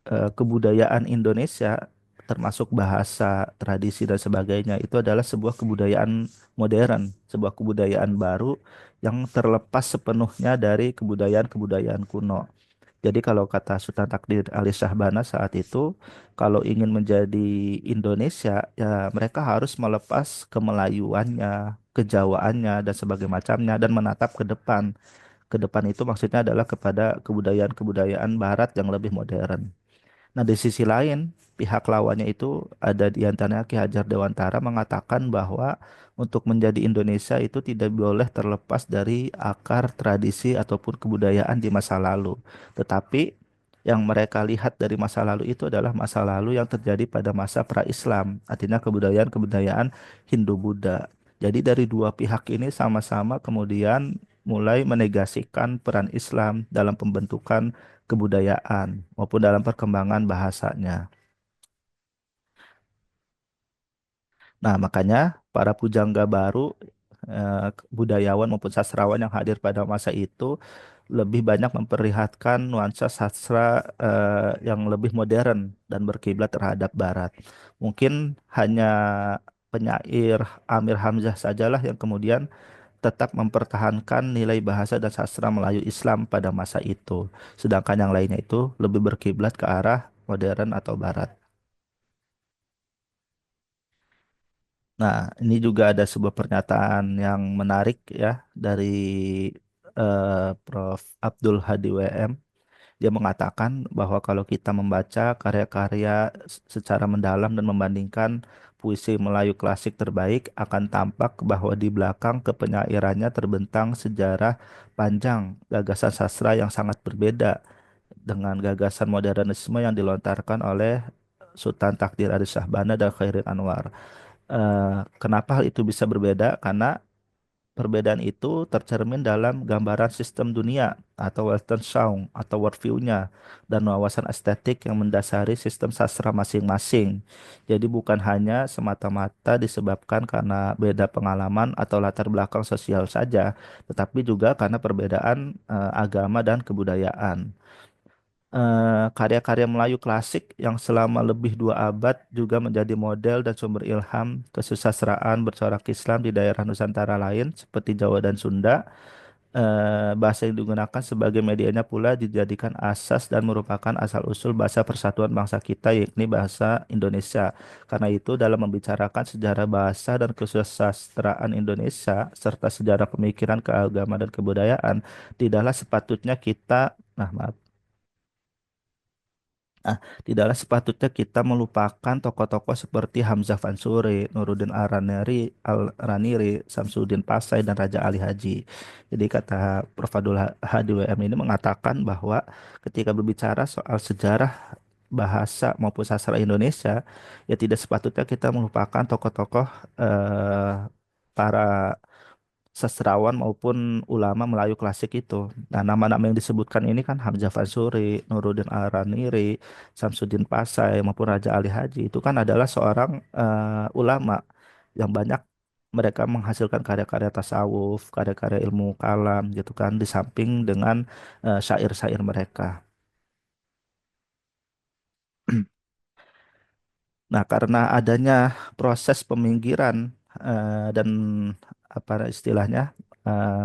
kebudayaan Indonesia termasuk bahasa, tradisi dan sebagainya itu adalah sebuah kebudayaan modern, sebuah kebudayaan baru yang terlepas sepenuhnya dari kebudayaan-kebudayaan kuno. Jadi kalau kata Sultan Takdir Ali Syahbana saat itu, kalau ingin menjadi Indonesia, ya mereka harus melepas kemelayuannya, kejawaannya dan sebagainya macamnya dan menatap ke depan. Ke depan itu maksudnya adalah kepada kebudayaan-kebudayaan Barat yang lebih modern. Nah, di sisi lain, pihak lawannya itu ada di antaranya Ki Hajar Dewantara mengatakan bahwa untuk menjadi Indonesia itu tidak boleh terlepas dari akar tradisi ataupun kebudayaan di masa lalu. Tetapi yang mereka lihat dari masa lalu itu adalah masa lalu yang terjadi pada masa pra-Islam, artinya kebudayaan-kebudayaan Hindu-Buddha. Jadi dari dua pihak ini sama-sama kemudian mulai menegasikan peran Islam dalam pembentukan kebudayaan maupun dalam perkembangan bahasanya. Nah, makanya para pujangga baru, budayawan maupun sastrawan yang hadir pada masa itu lebih banyak memperlihatkan nuansa sastra yang lebih modern dan berkiblat terhadap Barat. Mungkin hanya penyair Amir Hamzah sajalah yang kemudian tetap mempertahankan nilai bahasa dan sastra Melayu Islam pada masa itu. Sedangkan yang lainnya itu lebih berkiblat ke arah modern atau barat. Nah, ini juga ada sebuah pernyataan yang menarik ya dari Prof. Abdul Hadi WM. Dia mengatakan bahwa kalau kita membaca karya-karya secara mendalam dan membandingkan puisi Melayu klasik terbaik, akan tampak bahwa di belakang kepenyairannya terbentang sejarah panjang gagasan sastra yang sangat berbeda dengan gagasan modernisme yang dilontarkan oleh Sultan Takdir Ali Syahbana dan Khairil Anwar. Kenapa hal itu bisa berbeda? Karena perbedaan itu tercermin dalam gambaran sistem dunia atau Western Sound atau worldview-nya dan wawasan estetik yang mendasari sistem sastra masing-masing. Jadi bukan hanya semata-mata disebabkan karena beda pengalaman atau latar belakang sosial saja, tetapi juga karena perbedaan agama dan kebudayaan. Karya-karya Melayu klasik yang selama lebih 2 abad juga menjadi model dan sumber ilham kesusastraan bercorak Islam di daerah Nusantara lain seperti Jawa dan Sunda. Bahasa yang digunakan sebagai medianya pula dijadikan asas dan merupakan asal-usul bahasa persatuan bangsa kita, yakni bahasa Indonesia. Karena itu, dalam membicarakan sejarah bahasa dan kesusastraan Indonesia, serta sejarah pemikiran, keagamaan, dan kebudayaan, tidaklah sepatutnya kita, nah maaf, tidaklah sepatutnya kita melupakan tokoh-tokoh seperti Hamzah Fansuri, Nuruddin Al-Raniri, Samsudin Pasai, dan Raja Ali Haji. Jadi kata Prof. Abdul Hadi WM ini mengatakan bahwa ketika berbicara soal sejarah bahasa maupun sastra Indonesia, ya tidak sepatutnya kita melupakan tokoh-tokoh para sastrawan maupun ulama Melayu klasik itu. Nah, nama-nama yang disebutkan ini kan Hamzah Fansuri, Nuruddin Al-Raniri, Samsudin Pasai maupun Raja Ali Haji itu kan adalah seorang ulama yang banyak mereka menghasilkan karya-karya tasawuf, karya-karya ilmu kalam gitu kan di samping dengan syair-syair mereka. Nah, karena adanya proses peminggiran dan apa istilahnya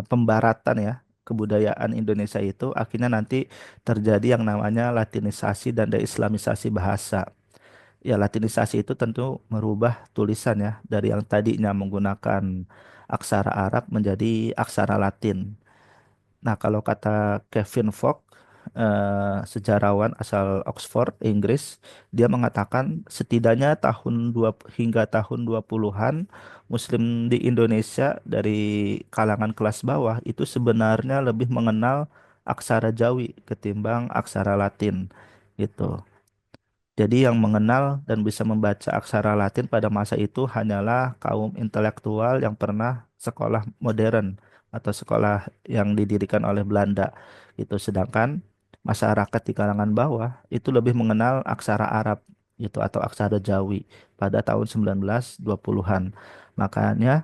pembaratan ya kebudayaan Indonesia itu akhirnya nanti terjadi yang namanya latinisasi dan deislamisasi bahasa. Ya, latinisasi itu tentu merubah tulisan ya dari yang tadinya menggunakan aksara Arab menjadi aksara Latin. Nah, kalau kata Kevin Fogg, sejarawan asal Oxford, Inggris, dia mengatakan setidaknya hingga tahun 20-an Muslim di Indonesia dari kalangan kelas bawah itu sebenarnya lebih mengenal aksara Jawi ketimbang aksara Latin gitu. Jadi yang mengenal dan bisa membaca aksara Latin pada masa itu hanyalah kaum intelektual yang pernah sekolah modern atau sekolah yang didirikan oleh Belanda. Itu sedangkan masyarakat di kalangan bawah itu lebih mengenal aksara Arab itu atau aksara Jawi pada tahun 1920-an. Makanya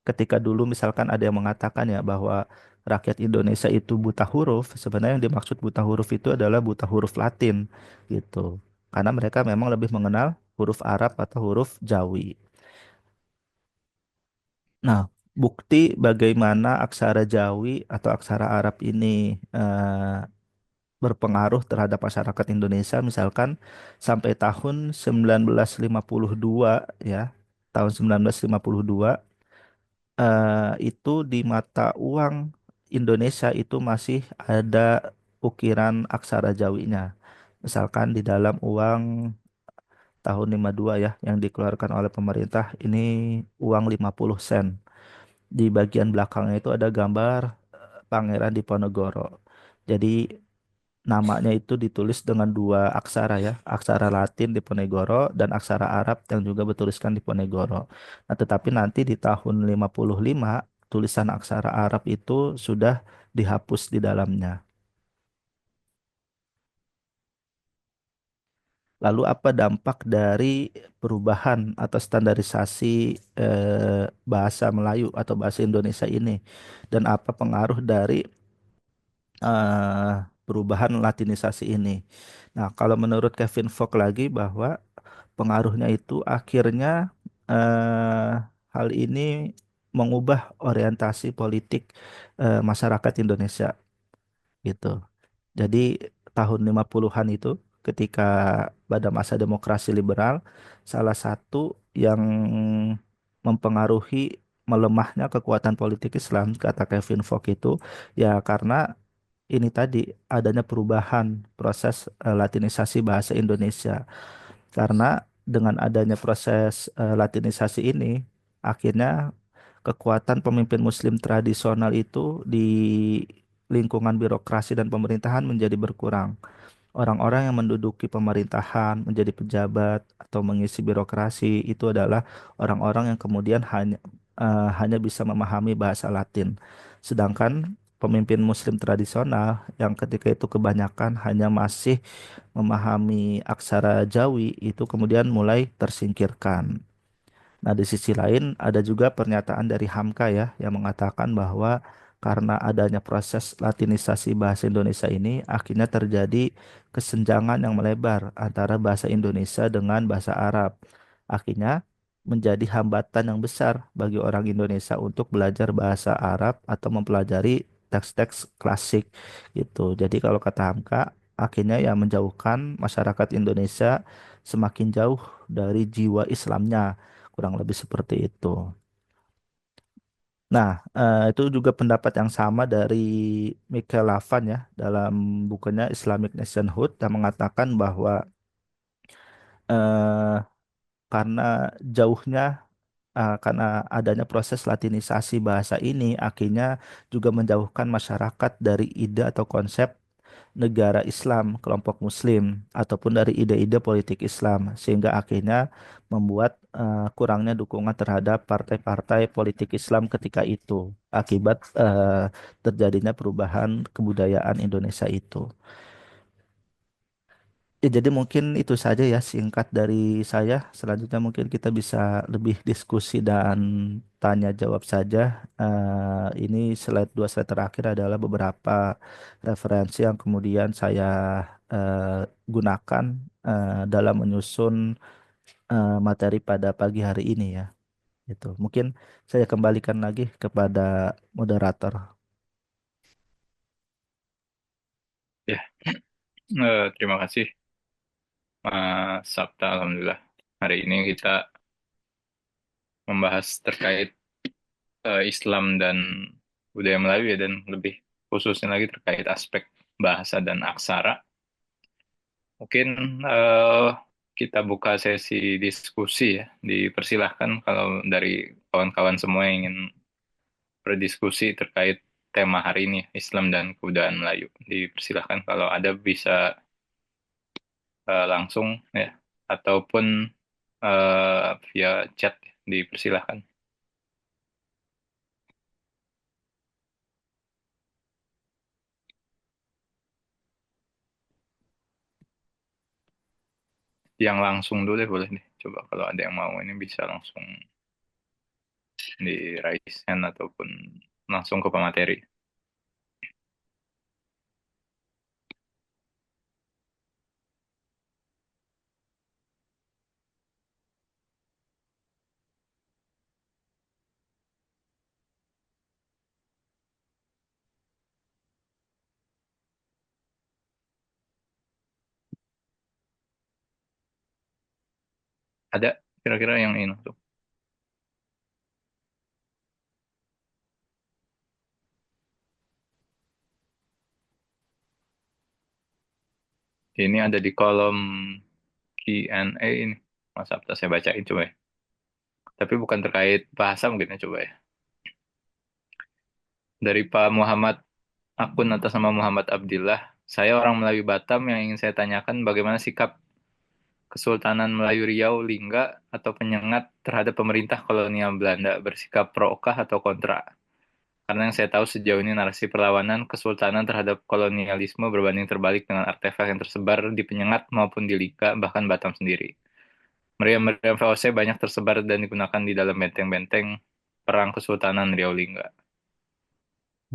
ketika dulu misalkan ada yang mengatakan ya bahwa rakyat Indonesia itu buta huruf, sebenarnya yang dimaksud buta huruf itu adalah buta huruf Latin gitu. Karena mereka memang lebih mengenal huruf Arab atau huruf Jawi. Nah, bukti bagaimana aksara Jawi atau aksara Arab ini berpengaruh terhadap masyarakat Indonesia misalkan sampai tahun 1952 ya. Tahun 1952 itu di mata uang Indonesia itu masih ada ukiran aksara Jawinya. Misalkan di dalam uang tahun 52 ya yang dikeluarkan oleh pemerintah ini uang 50 sen. Di bagian belakangnya itu ada gambar Pangeran Diponegoro. Jadi namanya itu ditulis dengan dua aksara ya, aksara Latin Diponegoro dan aksara Arab yang juga bertuliskan Diponegoro. Nah, tetapi nanti di tahun 55 tulisan aksara Arab itu sudah dihapus di dalamnya. Lalu apa dampak dari perubahan atau standarisasi bahasa Melayu atau bahasa Indonesia ini dan apa pengaruh dari perubahan latinisasi ini? Nah, kalau menurut Kevin Fogg lagi bahwa pengaruhnya itu akhirnya hal ini mengubah orientasi politik masyarakat Indonesia gitu. Jadi tahun 50-an itu ketika pada masa demokrasi liberal salah satu yang mempengaruhi melemahnya kekuatan politik Islam kata Kevin Fogg itu ya karena ini tadi adanya perubahan proses latinisasi bahasa Indonesia. Karena dengan adanya proses latinisasi ini, akhirnya kekuatan pemimpin Muslim tradisional itu di lingkungan birokrasi dan pemerintahan menjadi berkurang. Orang-orang yang menduduki pemerintahan, menjadi pejabat atau mengisi birokrasi itu adalah orang-orang yang kemudian hanya bisa memahami bahasa Latin. Sedangkan pemimpin Muslim tradisional yang ketika itu kebanyakan hanya masih memahami aksara Jawi itu kemudian mulai tersingkirkan. Nah, di sisi lain ada juga pernyataan dari Hamka ya yang mengatakan bahwa karena adanya proses latinisasi bahasa Indonesia ini akhirnya terjadi kesenjangan yang melebar antara bahasa Indonesia dengan bahasa Arab. Akhirnya menjadi hambatan yang besar bagi orang Indonesia untuk belajar bahasa Arab atau mempelajari teks-teks klasik gitu. Jadi kalau kata Hamka, akhirnya ya menjauhkan masyarakat Indonesia semakin jauh dari jiwa Islamnya. Kurang lebih seperti itu. Nah, itu juga pendapat yang sama dari Michael Lavan ya dalam bukunya Islamic Nationhood yang mengatakan bahwa eh, karena jauhnya karena adanya proses latinisasi bahasa ini akhirnya juga menjauhkan masyarakat dari ide atau konsep negara Islam, kelompok Muslim, ataupun dari ide-ide politik Islam, sehingga akhirnya membuat kurangnya dukungan terhadap partai-partai politik Islam ketika itu, akibat terjadinya perubahan kebudayaan Indonesia itu. Ya, jadi mungkin itu saja ya singkat dari saya. Selanjutnya mungkin kita bisa lebih diskusi dan tanya jawab saja. Ini dua slide terakhir adalah beberapa referensi yang kemudian saya gunakan dalam menyusun materi pada pagi hari ini ya. Itu mungkin saya kembalikan lagi kepada moderator. Ya, terima kasih Mas Sabta. Alhamdulillah. Hari ini kita membahas terkait Islam dan budaya Melayu ya, dan lebih khususnya lagi terkait aspek bahasa dan aksara. Mungkin eh, kita buka sesi diskusi ya. Dipersilahkan kalau dari kawan-kawan semua yang ingin berdiskusi terkait tema hari ini, Islam dan kebudayaan Melayu. Dipersilahkan kalau ada bisa langsung ya, ataupun via chat, dipersilahkan. Yang langsung dulu deh boleh nih. Coba kalau ada yang mau ini bisa langsung di raise hand ataupun langsung ke pemateri. Ada kira-kira yang ini tuh. Ini ada di kolom Q&A ini. Mas Sabta saya bacain coba ya. Tapi bukan terkait bahasa mungkin ya, coba ya. Dari Pak Muhammad, akun atas nama Muhammad Abdillah. Saya orang Melayu Batam, yang ingin saya tanyakan bagaimana sikap Kesultanan Melayu Riau Lingga atau penyengat terhadap pemerintah kolonial Belanda, bersikap pro-kah atau kontra? Karena yang saya tahu sejauh ini narasi perlawanan Kesultanan terhadap kolonialisme berbanding terbalik dengan artefak yang tersebar di Penyengat maupun di Lingga, bahkan Batam sendiri. Meriam-meriam VOC banyak tersebar dan digunakan di dalam benteng-benteng perang Kesultanan Riau Lingga.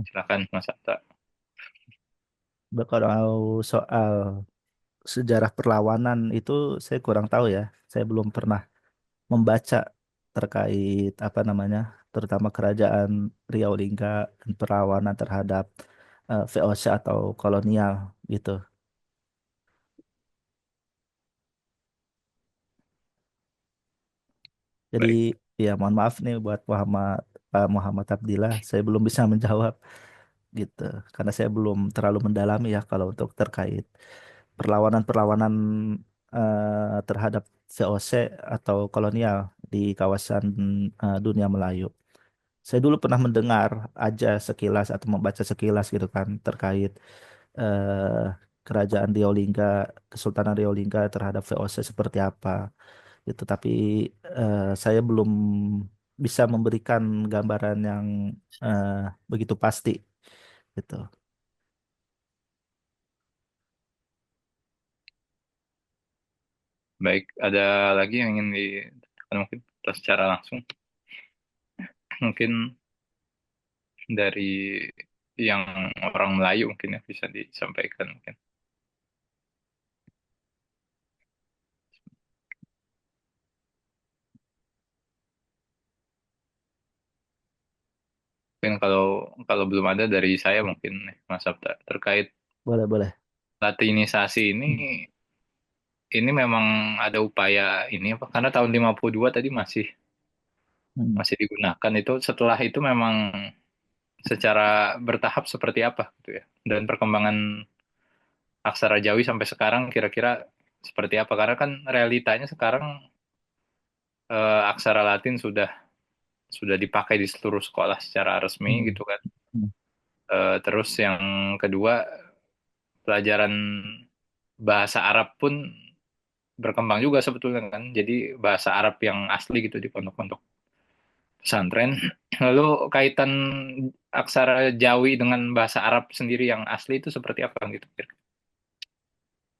Silakan Mas Atta. Kalau soal sejarah perlawanan itu saya kurang tahu ya. Saya belum pernah membaca terkait apa namanya, terutama kerajaan Riau Lingga dan perlawanan terhadap VOC atau kolonial gitu. Jadi Baik, ya mohon maaf nih buat Pak Muhammad Abdillah, saya belum bisa menjawab gitu karena saya belum terlalu mendalami ya kalau untuk terkait perlawanan-perlawanan terhadap VOC atau kolonial di kawasan dunia Melayu. Saya dulu pernah mendengar aja sekilas atau membaca sekilas gitu kan terkait eh, kerajaan Riau Lingga, Kesultanan Riau Lingga terhadap VOC seperti apa gitu. Tapi saya belum bisa memberikan gambaran yang eh, begitu pasti gitu. baik. Ada lagi yang ingin ditekan mungkin secara langsung? Mungkin dari yang orang Melayu mungkin ya bisa disampaikan mungkin. Mungkin kalau kalau belum ada dari saya mungkin nih, Mas Sabta, terkait Boleh, boleh. latinisasi ini Hmm. ini memang ada upaya ini apa? Karena tahun 52 tadi masih Hmm. masih digunakan, itu setelah itu memang secara bertahap seperti apa gitu ya. Dan perkembangan aksara Jawi sampai sekarang kira-kira seperti apa? Karena kan realitanya sekarang aksara Latin sudah dipakai di seluruh sekolah secara resmi Hmm. gitu kan. Hmm. Terus yang kedua, pelajaran bahasa Arab pun berkembang juga sebetulnya kan. Jadi bahasa Arab yang asli gitu di pondok-pondok pesantren. Lalu kaitan aksara Jawi dengan bahasa Arab sendiri yang asli itu seperti apa gitu?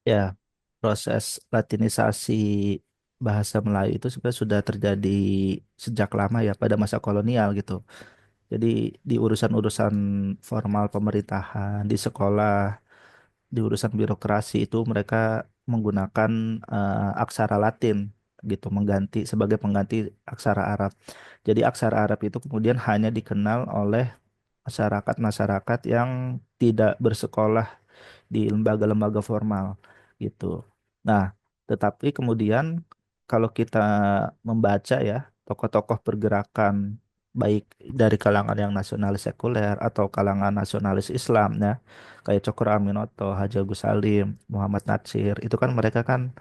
Ya, proses latinisasi bahasa Melayu itu sebenarnya sudah terjadi sejak lama ya pada masa kolonial gitu. Jadi di urusan-urusan formal pemerintahan, di sekolah, di urusan birokrasi itu mereka menggunakan aksara Latin. gitu, mengganti sebagai pengganti aksara Arab. Jadi aksara Arab itu kemudian hanya dikenal oleh masyarakat-masyarakat yang tidak bersekolah di lembaga-lembaga formal gitu. Nah, tetapi kemudian kalau kita membaca ya tokoh-tokoh pergerakan baik dari kalangan yang nasionalis sekuler atau kalangan nasionalis Islam ya, kayak Cokro Aminoto, Haji Agus Salim, Muhammad Natsir, itu kan mereka kan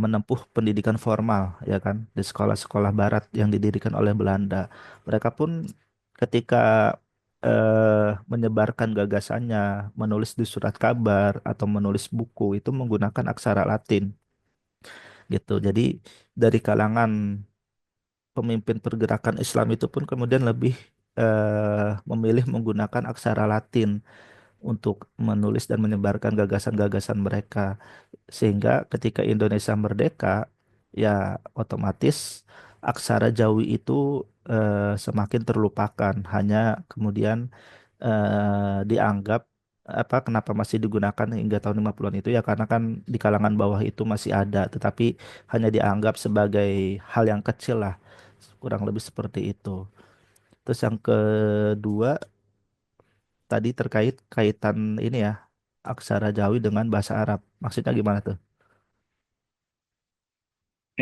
menempuh pendidikan formal ya kan di sekolah-sekolah barat yang didirikan oleh Belanda. Mereka pun ketika menyebarkan gagasannya, menulis di surat kabar atau menulis buku itu menggunakan aksara Latin gitu. Jadi dari kalangan pemimpin pergerakan Islam itu pun kemudian lebih memilih menggunakan aksara Latin untuk menulis dan menyebarkan gagasan-gagasan mereka. Sehingga ketika Indonesia merdeka, ya otomatis aksara Jawi itu semakin terlupakan. Hanya kemudian dianggap apa kenapa masih digunakan hingga tahun 50-an itu ya karena kan di kalangan bawah itu masih ada, tetapi hanya dianggap sebagai hal yang kecil lah, kurang lebih seperti itu. Terus yang kedua tadi terkait kaitan ini ya aksara Jawi dengan bahasa Arab. Maksudnya gimana tuh?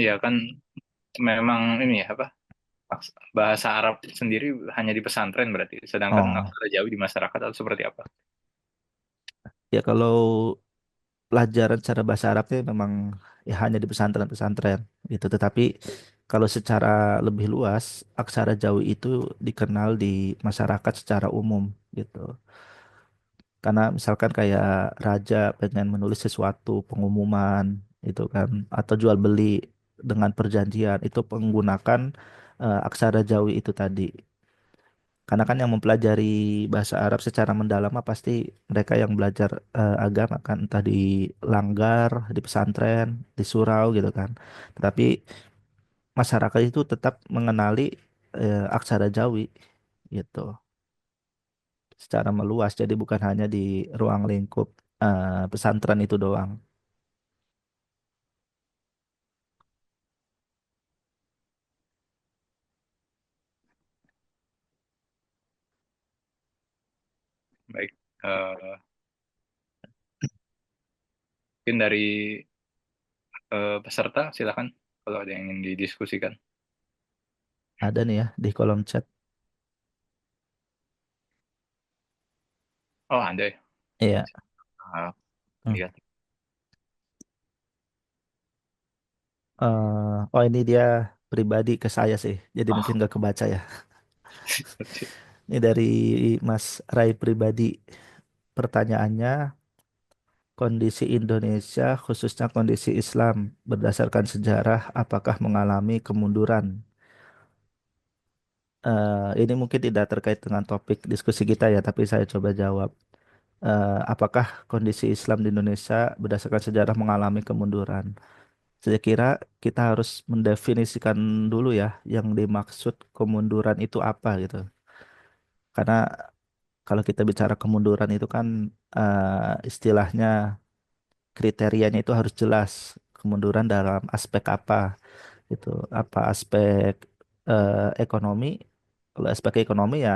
Iya kan memang ini ya apa bahasa Arab sendiri hanya di pesantren berarti, sedangkan Oh, aksara Jawi di masyarakat atau seperti apa? ya kalau pelajaran cara bahasa Arabnya memang ya hanya di pesantren-pesantren gitu. Tetapi kalau secara lebih luas, aksara Jawi itu dikenal di masyarakat secara umum gitu. Karena misalkan kayak raja pengen menulis sesuatu, pengumuman itu kan, atau jual beli dengan perjanjian itu menggunakan aksara Jawi itu tadi. Karena kan yang mempelajari bahasa Arab secara mendalam mah pasti mereka yang belajar agama kan entah di langgar, di pesantren, di surau gitu kan. Tetapi masyarakat itu tetap mengenali aksara Jawi gitu secara meluas. Jadi bukan hanya di ruang lingkup pesantren itu doang. Baik, eh, mungkin dari peserta silakan kalau ada yang ingin didiskusikan. Ada nih ya di kolom chat. Oh ada ya. Iya. Ah, Hmm. lihat. Oh ini dia pribadi ke saya sih. Jadi Oh, mungkin nggak kebaca ya. Ini dari Mas Rai pribadi. Pertanyaannya, kondisi Indonesia, khususnya kondisi Islam, berdasarkan sejarah, apakah mengalami kemunduran? Ini mungkin tidak terkait dengan topik diskusi kita ya, tapi saya coba jawab. Apakah kondisi Islam di Indonesia berdasarkan sejarah mengalami kemunduran? Saya kira kita harus mendefinisikan dulu ya, yang dimaksud kemunduran itu apa gitu. Karena kalau kita bicara kemunduran itu kan istilahnya kriterianya itu harus jelas. Kemunduran dalam aspek apa gitu. Apa aspek ekonomi? Kalau aspek ekonomi ya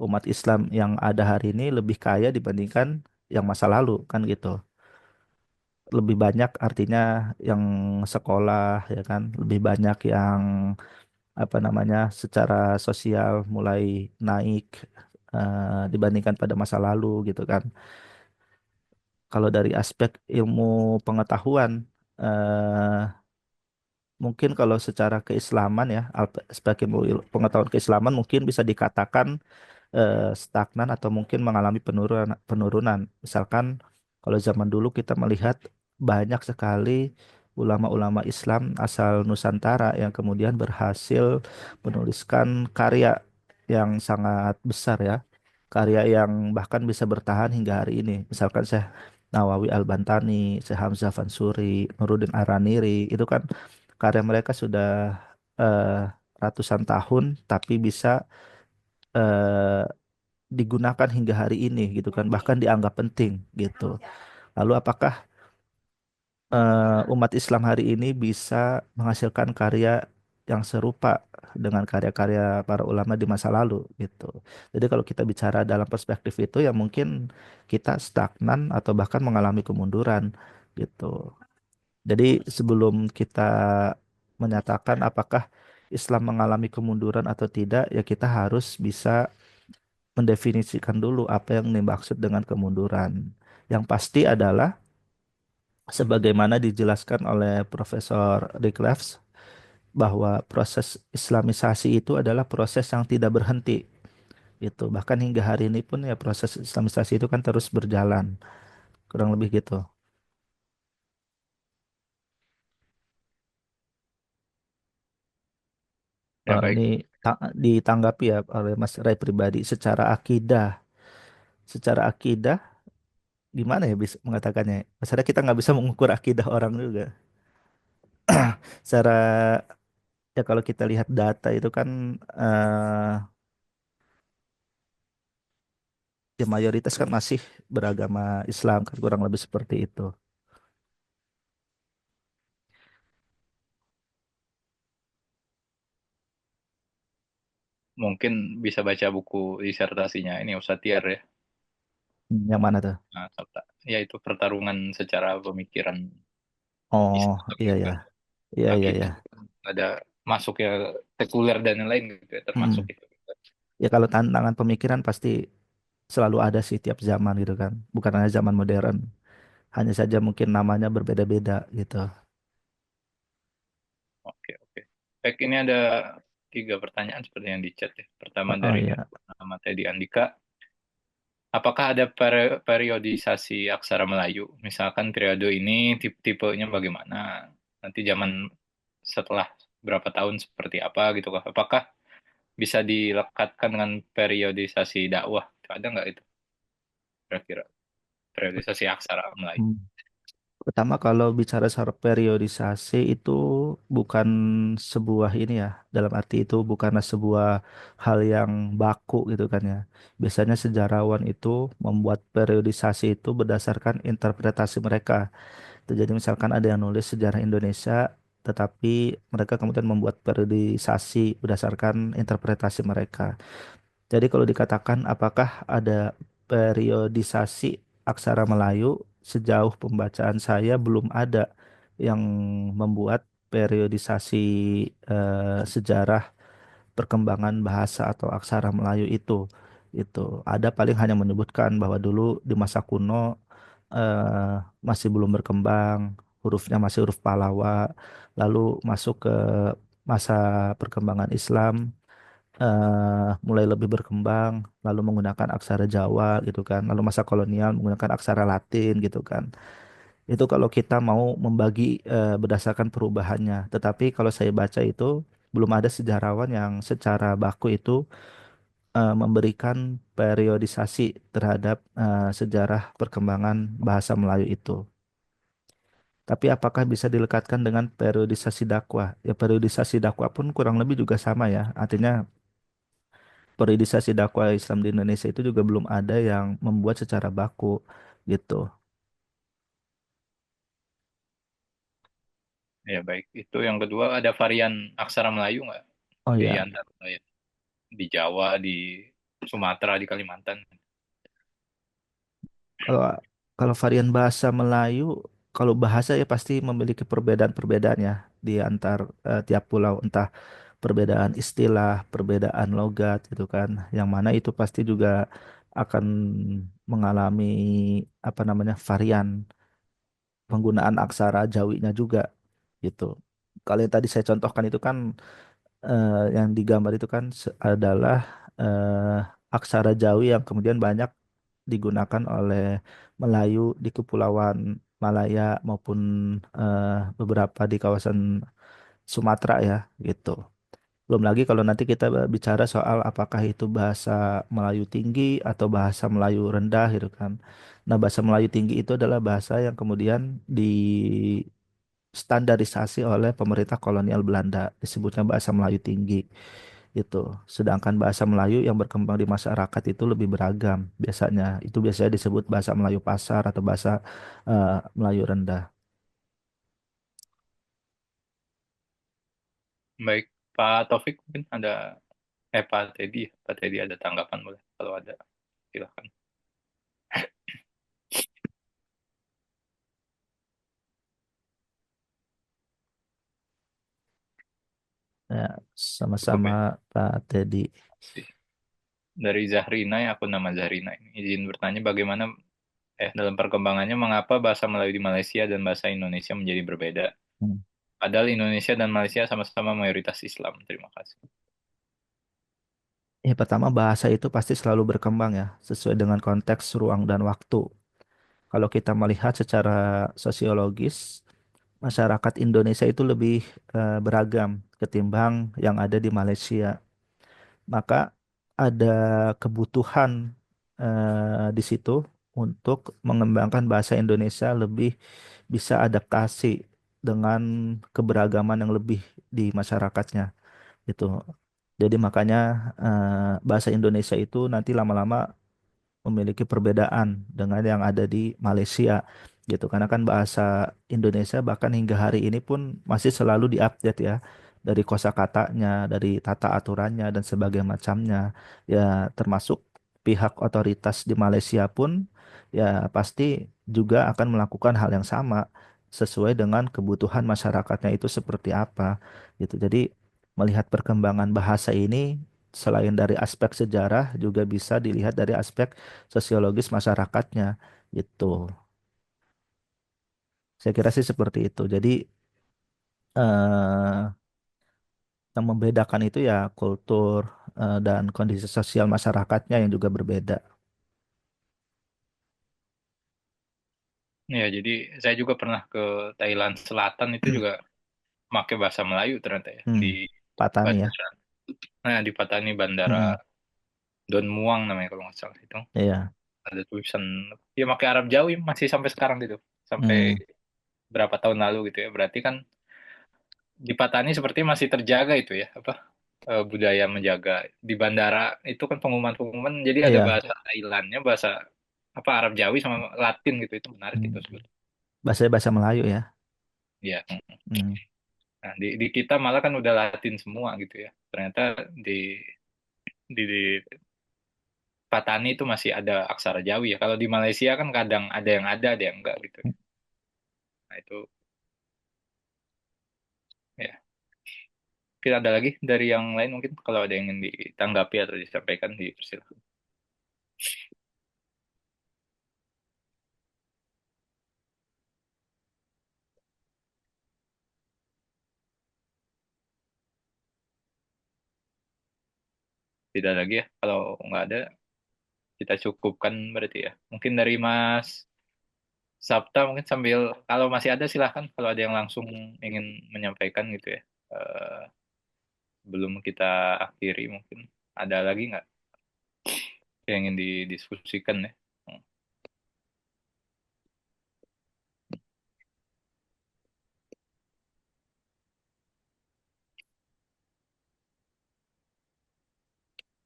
umat Islam yang ada hari ini lebih kaya dibandingkan yang masa lalu kan gitu. Lebih banyak artinya yang sekolah ya kan, lebih banyak yang apa namanya secara sosial mulai naik dibandingkan pada masa lalu gitu kan. Kalau dari aspek ilmu pengetahuan, eh, mungkin kalau secara keislaman ya, sebagai ilmu pengetahuan keislaman mungkin bisa dikatakan stagnan atau mungkin mengalami penurunan. Penurunan. Misalkan kalau zaman dulu kita melihat banyak sekali ulama-ulama Islam asal Nusantara yang kemudian berhasil menuliskan karya yang sangat besar ya, karya yang bahkan bisa bertahan hingga hari ini. Misalkan Syekh Nawawi Al-Bantani, Syekh Hamzah Fansuri, Nuruddin Araniri, itu kan karya mereka sudah eh, ratusan tahun tapi bisa eh, digunakan hingga hari ini gitu kan bahkan dianggap penting gitu. Lalu apakah umat Islam hari ini bisa menghasilkan karya yang serupa dengan karya-karya para ulama di masa lalu gitu. Jadi kalau kita bicara dalam perspektif itu ya mungkin kita stagnan atau bahkan mengalami kemunduran gitu. Jadi sebelum kita menyatakan apakah Islam mengalami kemunduran atau tidak, ya kita harus bisa mendefinisikan dulu apa yang dimaksud dengan kemunduran. Yang pasti adalah sebagaimana dijelaskan oleh Profesor Rick Graves bahwa proses Islamisasi itu adalah proses yang tidak berhenti. Itu bahkan hingga hari ini pun ya proses Islamisasi itu kan terus berjalan, kurang lebih gitu. Ya Ini baik. ditanggapi ya oleh Mas Ray pribadi secara akidah. Secara akidah gimana ya bisa mengatakannya? Masalah kita nggak bisa mengukur akidah orang juga. Secara ya kalau kita lihat data itu kan ya mayoritas kan masih beragama Islam kan kurang lebih seperti itu. Mungkin bisa baca buku disertasinya ini Ustadz Tiar ya. Yang mana tuh? Nah, yaitu pertarungan secara pemikiran Oh Islam iya gitu ya, kan. iya iya Akidah ya. ada masuk ya sekuler dan lain-lain gitu ya, termasuk Mm. itu. Ya kalau tantangan pemikiran pasti selalu ada sih tiap zaman gitu kan. Bukan hanya zaman modern. Hanya saja mungkin namanya berbeda-beda gitu. Oke, oke. Baik, ini ada 3 pertanyaan seperti yang di chat ya. Pertama Oh, dari iya. akun nama Teddy Andika. Apakah ada periodisasi aksara Melayu? Misalkan periode ini tipenya bagaimana? Nanti zaman setelah berapa tahun seperti apa gitu kah? Apakah bisa dilekatkan dengan periodisasi dakwah? Ada nggak itu kira-kira periodisasi aksara Melayu? Hmm. Pertama kalau bicara soal periodisasi itu bukan sebuah ini ya, dalam arti itu bukanlah sebuah hal yang baku gitu kan ya. Biasanya sejarawan itu membuat periodisasi itu berdasarkan interpretasi mereka. Jadi misalkan ada yang nulis sejarah Indonesia, tetapi mereka kemudian membuat periodisasi berdasarkan interpretasi mereka. Jadi kalau dikatakan apakah ada periodisasi aksara Melayu, sejauh pembacaan saya belum ada yang membuat periodisasi sejarah perkembangan bahasa atau aksara Melayu itu. Itu ada paling hanya menyebutkan bahwa dulu di masa kuno masih belum berkembang, hurufnya masih huruf Pallawa, lalu masuk ke masa perkembangan Islam mulai lebih berkembang, lalu menggunakan aksara Jawa gitu kan, lalu masa kolonial menggunakan aksara Latin gitu kan. Itu kalau kita mau membagi berdasarkan perubahannya. Tetapi kalau saya baca itu belum ada sejarawan yang secara baku itu memberikan periodisasi terhadap sejarah perkembangan bahasa Melayu itu. Tapi apakah bisa dilekatkan dengan periodisasi dakwah? Ya periodisasi dakwah pun kurang lebih juga sama ya. Artinya periodisasi dakwah Islam di Indonesia itu juga belum ada yang membuat secara baku gitu. Ya baik, itu yang kedua ada varian aksara Melayu nggak Oh di ya, antara ya, di Jawa, di Sumatera, di Kalimantan? kalau kalau varian bahasa Melayu, kalau bahasa ya pasti memiliki perbedaan-perbedaan ya di antar tiap pulau, entah perbedaan istilah, perbedaan logat gitu kan. Yang mana itu pasti juga akan mengalami apa namanya varian penggunaan aksara Jawinya juga gitu. Kalau yang tadi saya contohkan itu kan yang digambar itu kan adalah aksara Jawi yang kemudian banyak digunakan oleh Melayu di Kepulauan Malaya maupun eh, beberapa di kawasan Sumatera ya gitu. Belum lagi kalau nanti kita bicara soal apakah itu bahasa Melayu tinggi atau bahasa Melayu rendah gitu kan. Nah, bahasa Melayu tinggi itu adalah bahasa yang kemudian distandarisasi oleh pemerintah kolonial Belanda, disebutnya bahasa Melayu tinggi itu. Sedangkan bahasa Melayu yang berkembang di masyarakat itu lebih beragam biasanya. Itu biasanya disebut bahasa Melayu pasar atau bahasa Melayu rendah. Baik, Pak Taufik mungkin ada, Pak Teddy, Pak Teddy ada tanggapan boleh? Kalau ada, silakan. Ya, Cukup sama-sama ya. Pak Teddy. Dari Zahrina, ya aku nama Zahrina ini. Izin bertanya bagaimana dalam perkembangannya mengapa bahasa Melayu di Malaysia dan bahasa Indonesia menjadi berbeda? Hmm. Padahal Indonesia dan Malaysia sama-sama mayoritas Islam. Terima kasih. Ya, pertama bahasa itu pasti selalu berkembang ya, sesuai dengan konteks, ruang, dan waktu. Kalau kita melihat secara sosiologis, masyarakat Indonesia itu lebih beragam ketimbang yang ada di Malaysia. Maka ada kebutuhan di situ untuk mengembangkan bahasa Indonesia lebih bisa adaptasi dengan keberagaman yang lebih di masyarakatnya gitu. Jadi makanya bahasa Indonesia itu nanti lama-lama memiliki perbedaan dengan yang ada di Malaysia gitu, karena kan bahasa Indonesia bahkan hingga hari ini pun masih selalu diupdate ya, dari kosakatanya, dari tata aturannya dan sebagainya macamnya ya, termasuk pihak otoritas di Malaysia pun ya pasti juga akan melakukan hal yang sama sesuai dengan kebutuhan masyarakatnya itu seperti apa gitu. Jadi melihat perkembangan bahasa ini selain dari aspek sejarah juga bisa dilihat dari aspek sosiologis masyarakatnya gitu. Saya kira sih seperti itu. Jadi eh, yang membedakan itu ya kultur dan kondisi sosial masyarakatnya yang juga berbeda. Ya, jadi saya juga pernah ke Thailand Selatan, itu juga pakai bahasa Melayu ternyata ya. Hmm, Di Patani ya. bandara, di Patani Bandara Hmm, Don Muang namanya kalau nggak salah itu. iya. Ada tulisan, ya pakai Arab Jawi masih sampai sekarang gitu. Sampai Hmm, berapa tahun lalu gitu ya. Berarti kan di Patani seperti masih terjaga itu ya, apa budaya menjaga di bandara itu kan pengumuman-pengumuman, jadi ada iya. bahasa Thailandnya, bahasa apa Arab Jawi sama Latin gitu, itu menarik Hmm. itu sebetulnya. Bahasa bahasa Melayu ya. Ya. Hmm. Nah, di kita malah kan udah Latin semua gitu ya. Ternyata di Patani itu masih ada aksara Jawi ya. Kalau di Malaysia kan kadang ada yang enggak gitu ya. Nah, itu ya. Kita ada lagi dari yang lain mungkin kalau ada yang ingin ditanggapi atau disampaikan, dipersilakan. Tidak lagi ya. Kalau nggak ada, kita cukupkan berarti ya. Mungkin dari Mas Sabta mungkin sambil, kalau masih ada silahkan, kalau ada yang langsung ingin menyampaikan gitu ya. Eh, Belum kita akhiri mungkin. Ada lagi nggak yang ingin didiskusikan ya?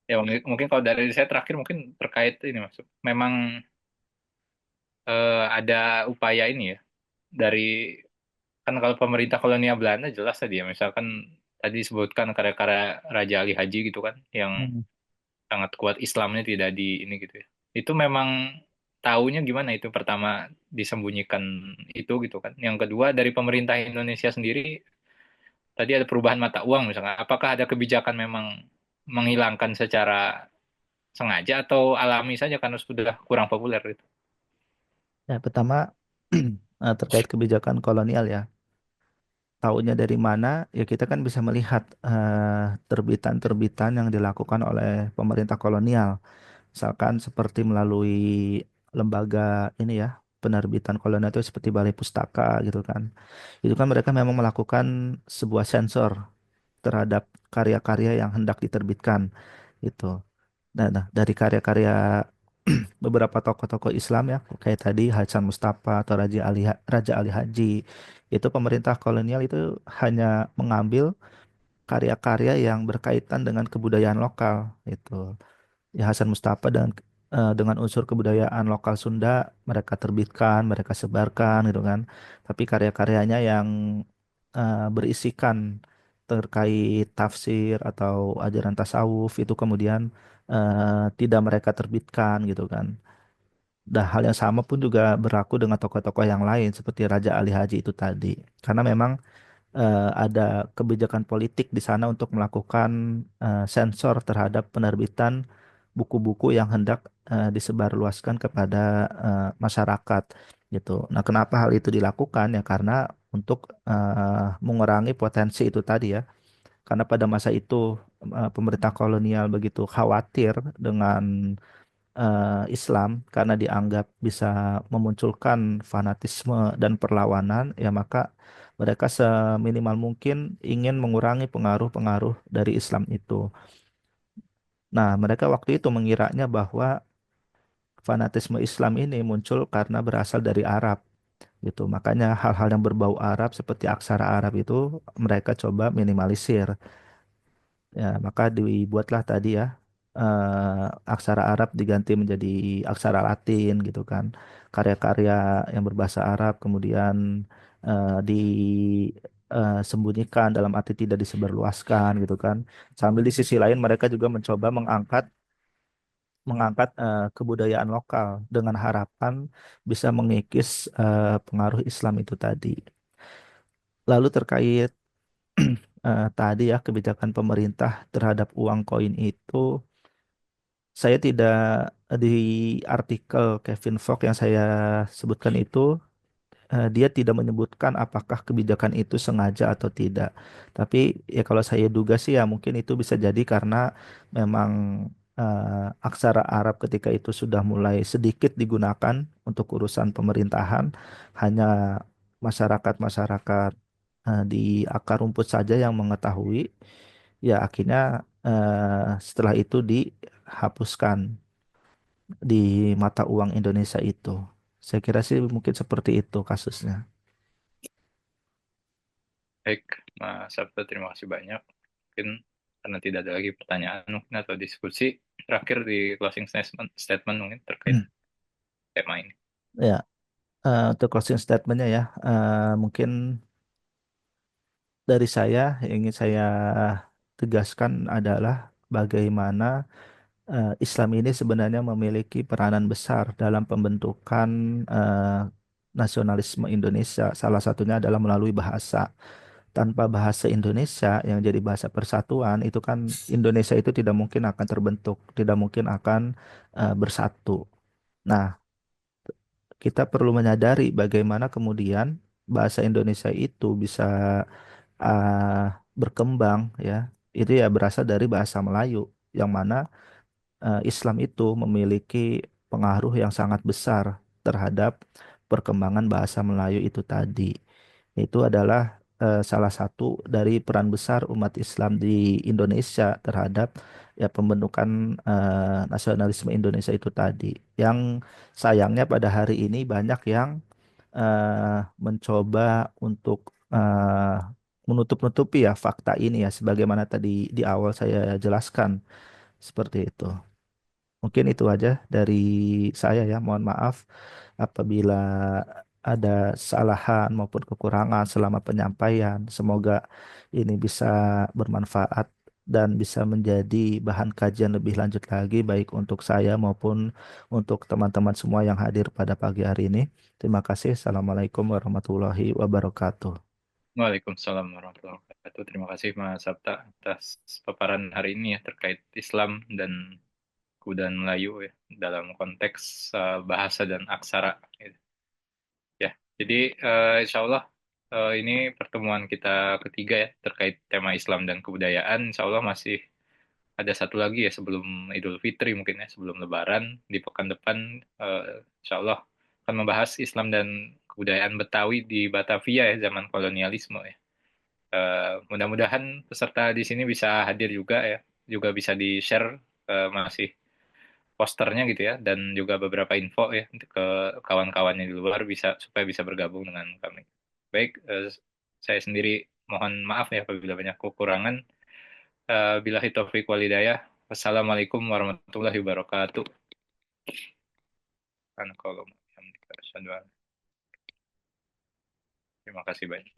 Ya mungkin kalau dari saya terakhir mungkin terkait ini Mas. Memang ada upaya ini ya dari, kan kalau pemerintah kolonial Belanda jelas tadi ya, misalkan tadi disebutkan karya-karya Raja Ali Haji gitu kan, yang Hmm. sangat kuat Islamnya tidak di ini gitu ya. Itu memang taunya gimana itu, pertama disembunyikan itu gitu kan. Yang kedua dari pemerintah Indonesia sendiri tadi ada perubahan mata uang misalnya. Apakah ada kebijakan memang menghilangkan secara sengaja atau alami saja karena sudah kurang populer gitu. Ya, pertama terkait kebijakan kolonial ya. Tahunya dari mana? Ya kita kan bisa melihat terbitan-terbitan yang dilakukan oleh pemerintah kolonial. Misalkan seperti melalui lembaga ini ya, penerbitan kolonial itu seperti Balai Pustaka gitu kan. Itu kan mereka memang melakukan sebuah sensor terhadap karya-karya yang hendak diterbitkan gitu. Nah, dari karya-karya beberapa tokoh-tokoh Islam ya, kayak tadi Hasan Mustafa atau Raja Ali Haji, itu pemerintah kolonial itu hanya mengambil karya-karya yang berkaitan dengan kebudayaan lokal itu. Ya Hasan Mustafa dengan unsur kebudayaan lokal Sunda mereka terbitkan, mereka sebarkan gitu kan. Tapi karya-karyanya yang berisikan terkait tafsir atau ajaran tasawuf itu kemudian tidak mereka terbitkan gitu kan. Dan hal yang sama pun juga berlaku dengan tokoh-tokoh yang lain seperti Raja Ali Haji itu tadi. Karena memang ada kebijakan politik di sana untuk melakukan sensor terhadap penerbitan buku-buku yang hendak disebarluaskan kepada masyarakat gitu. Nah, kenapa hal itu dilakukan ya? Karena untuk mengurangi potensi itu tadi ya. Karena pada masa itu pemerintah kolonial begitu khawatir dengan Islam karena dianggap bisa memunculkan fanatisme dan perlawanan, ya maka mereka seminimal mungkin ingin mengurangi pengaruh-pengaruh dari Islam itu. Nah, mereka waktu itu mengiranya bahwa fanatisme Islam ini muncul karena berasal dari Arab gitu. Makanya hal-hal yang berbau Arab seperti aksara Arab itu mereka coba minimalisir. Ya, maka dibuatlah tadi ya aksara Arab diganti menjadi aksara Latin gitu kan. Karya-karya yang berbahasa Arab kemudian disembunyikan dalam arti tidak disebarluaskan gitu kan. Sambil di sisi lain mereka juga mencoba mengangkat mengangkat kebudayaan lokal dengan harapan bisa mengikis pengaruh Islam itu tadi. Lalu terkait tadi ya kebijakan pemerintah terhadap uang koin itu, saya tidak di artikel Kevin Fogg yang saya sebutkan itu dia tidak menyebutkan apakah kebijakan itu sengaja atau tidak. Tapi ya kalau saya duga sih ya mungkin itu bisa jadi karena memang aksara Arab ketika itu sudah mulai sedikit digunakan untuk urusan pemerintahan, hanya masyarakat-masyarakat di akar rumput saja yang mengetahui. Ya akhirnya setelah itu dihapuskan di mata uang Indonesia itu. Saya kira sih mungkin seperti itu kasusnya. Baik, Mas Sabto, terima kasih banyak. Mungkin karena tidak ada lagi pertanyaan mungkin atau diskusi, terakhir di closing statement mungkin terkait tema ini. Ya, untuk closing statementnya ya, mungkin dari saya yang ingin saya tegaskan adalah bagaimana Islam ini sebenarnya memiliki peranan besar dalam pembentukan nasionalisme Indonesia. Salah satunya adalah melalui bahasa. Tanpa bahasa Indonesia yang jadi bahasa persatuan, itu kan Indonesia itu tidak mungkin akan terbentuk, tidak mungkin akan bersatu. Nah, kita perlu menyadari bagaimana kemudian bahasa Indonesia itu bisa berkembang ya. Itu ya berasal dari bahasa Melayu yang mana Islam itu memiliki pengaruh yang sangat besar terhadap perkembangan bahasa Melayu itu tadi. Itu adalah salah satu dari peran besar umat Islam di Indonesia terhadap ya pembentukan nasionalisme Indonesia itu tadi. Yang sayangnya pada hari ini banyak yang mencoba untuk menutup-nutupi ya fakta ini ya sebagaimana tadi di awal saya jelaskan seperti itu. Mungkin itu aja dari saya ya. Mohon maaf apabila ada kesalahan maupun kekurangan selama penyampaian. Semoga ini bisa bermanfaat dan bisa menjadi bahan kajian lebih lanjut lagi baik untuk saya maupun untuk teman-teman semua yang hadir pada pagi hari ini. Terima kasih. Assalamualaikum warahmatullahi wabarakatuh. Waalaikumsalam warahmatullahi wabarakatuh. Terima kasih Mas Sabta atas paparan hari ini ya terkait Islam dan kebudayaan Melayu ya dalam konteks bahasa dan aksara. Gitu. Ya, jadi insya Allah ini pertemuan kita ketiga ya terkait tema Islam dan kebudayaan. Insya Allah masih ada satu lagi ya sebelum Idul Fitri mungkin ya sebelum Lebaran di pekan depan insya Allah akan membahas Islam dan kebudayaan Betawi di Batavia ya zaman kolonialisme ya. Mudah-mudahan peserta di sini bisa hadir juga ya, juga bisa di-share masih posternya gitu ya, dan juga beberapa info ya untuk ke kawan-kawannya di luar bisa supaya bisa bergabung dengan kami. Baik, saya sendiri mohon maaf ya apabila banyak kekurangan. Billahi taufiq walhidayah. Wassalamualaikum warahmatullahi wabarakatuh. Terima kasih banyak.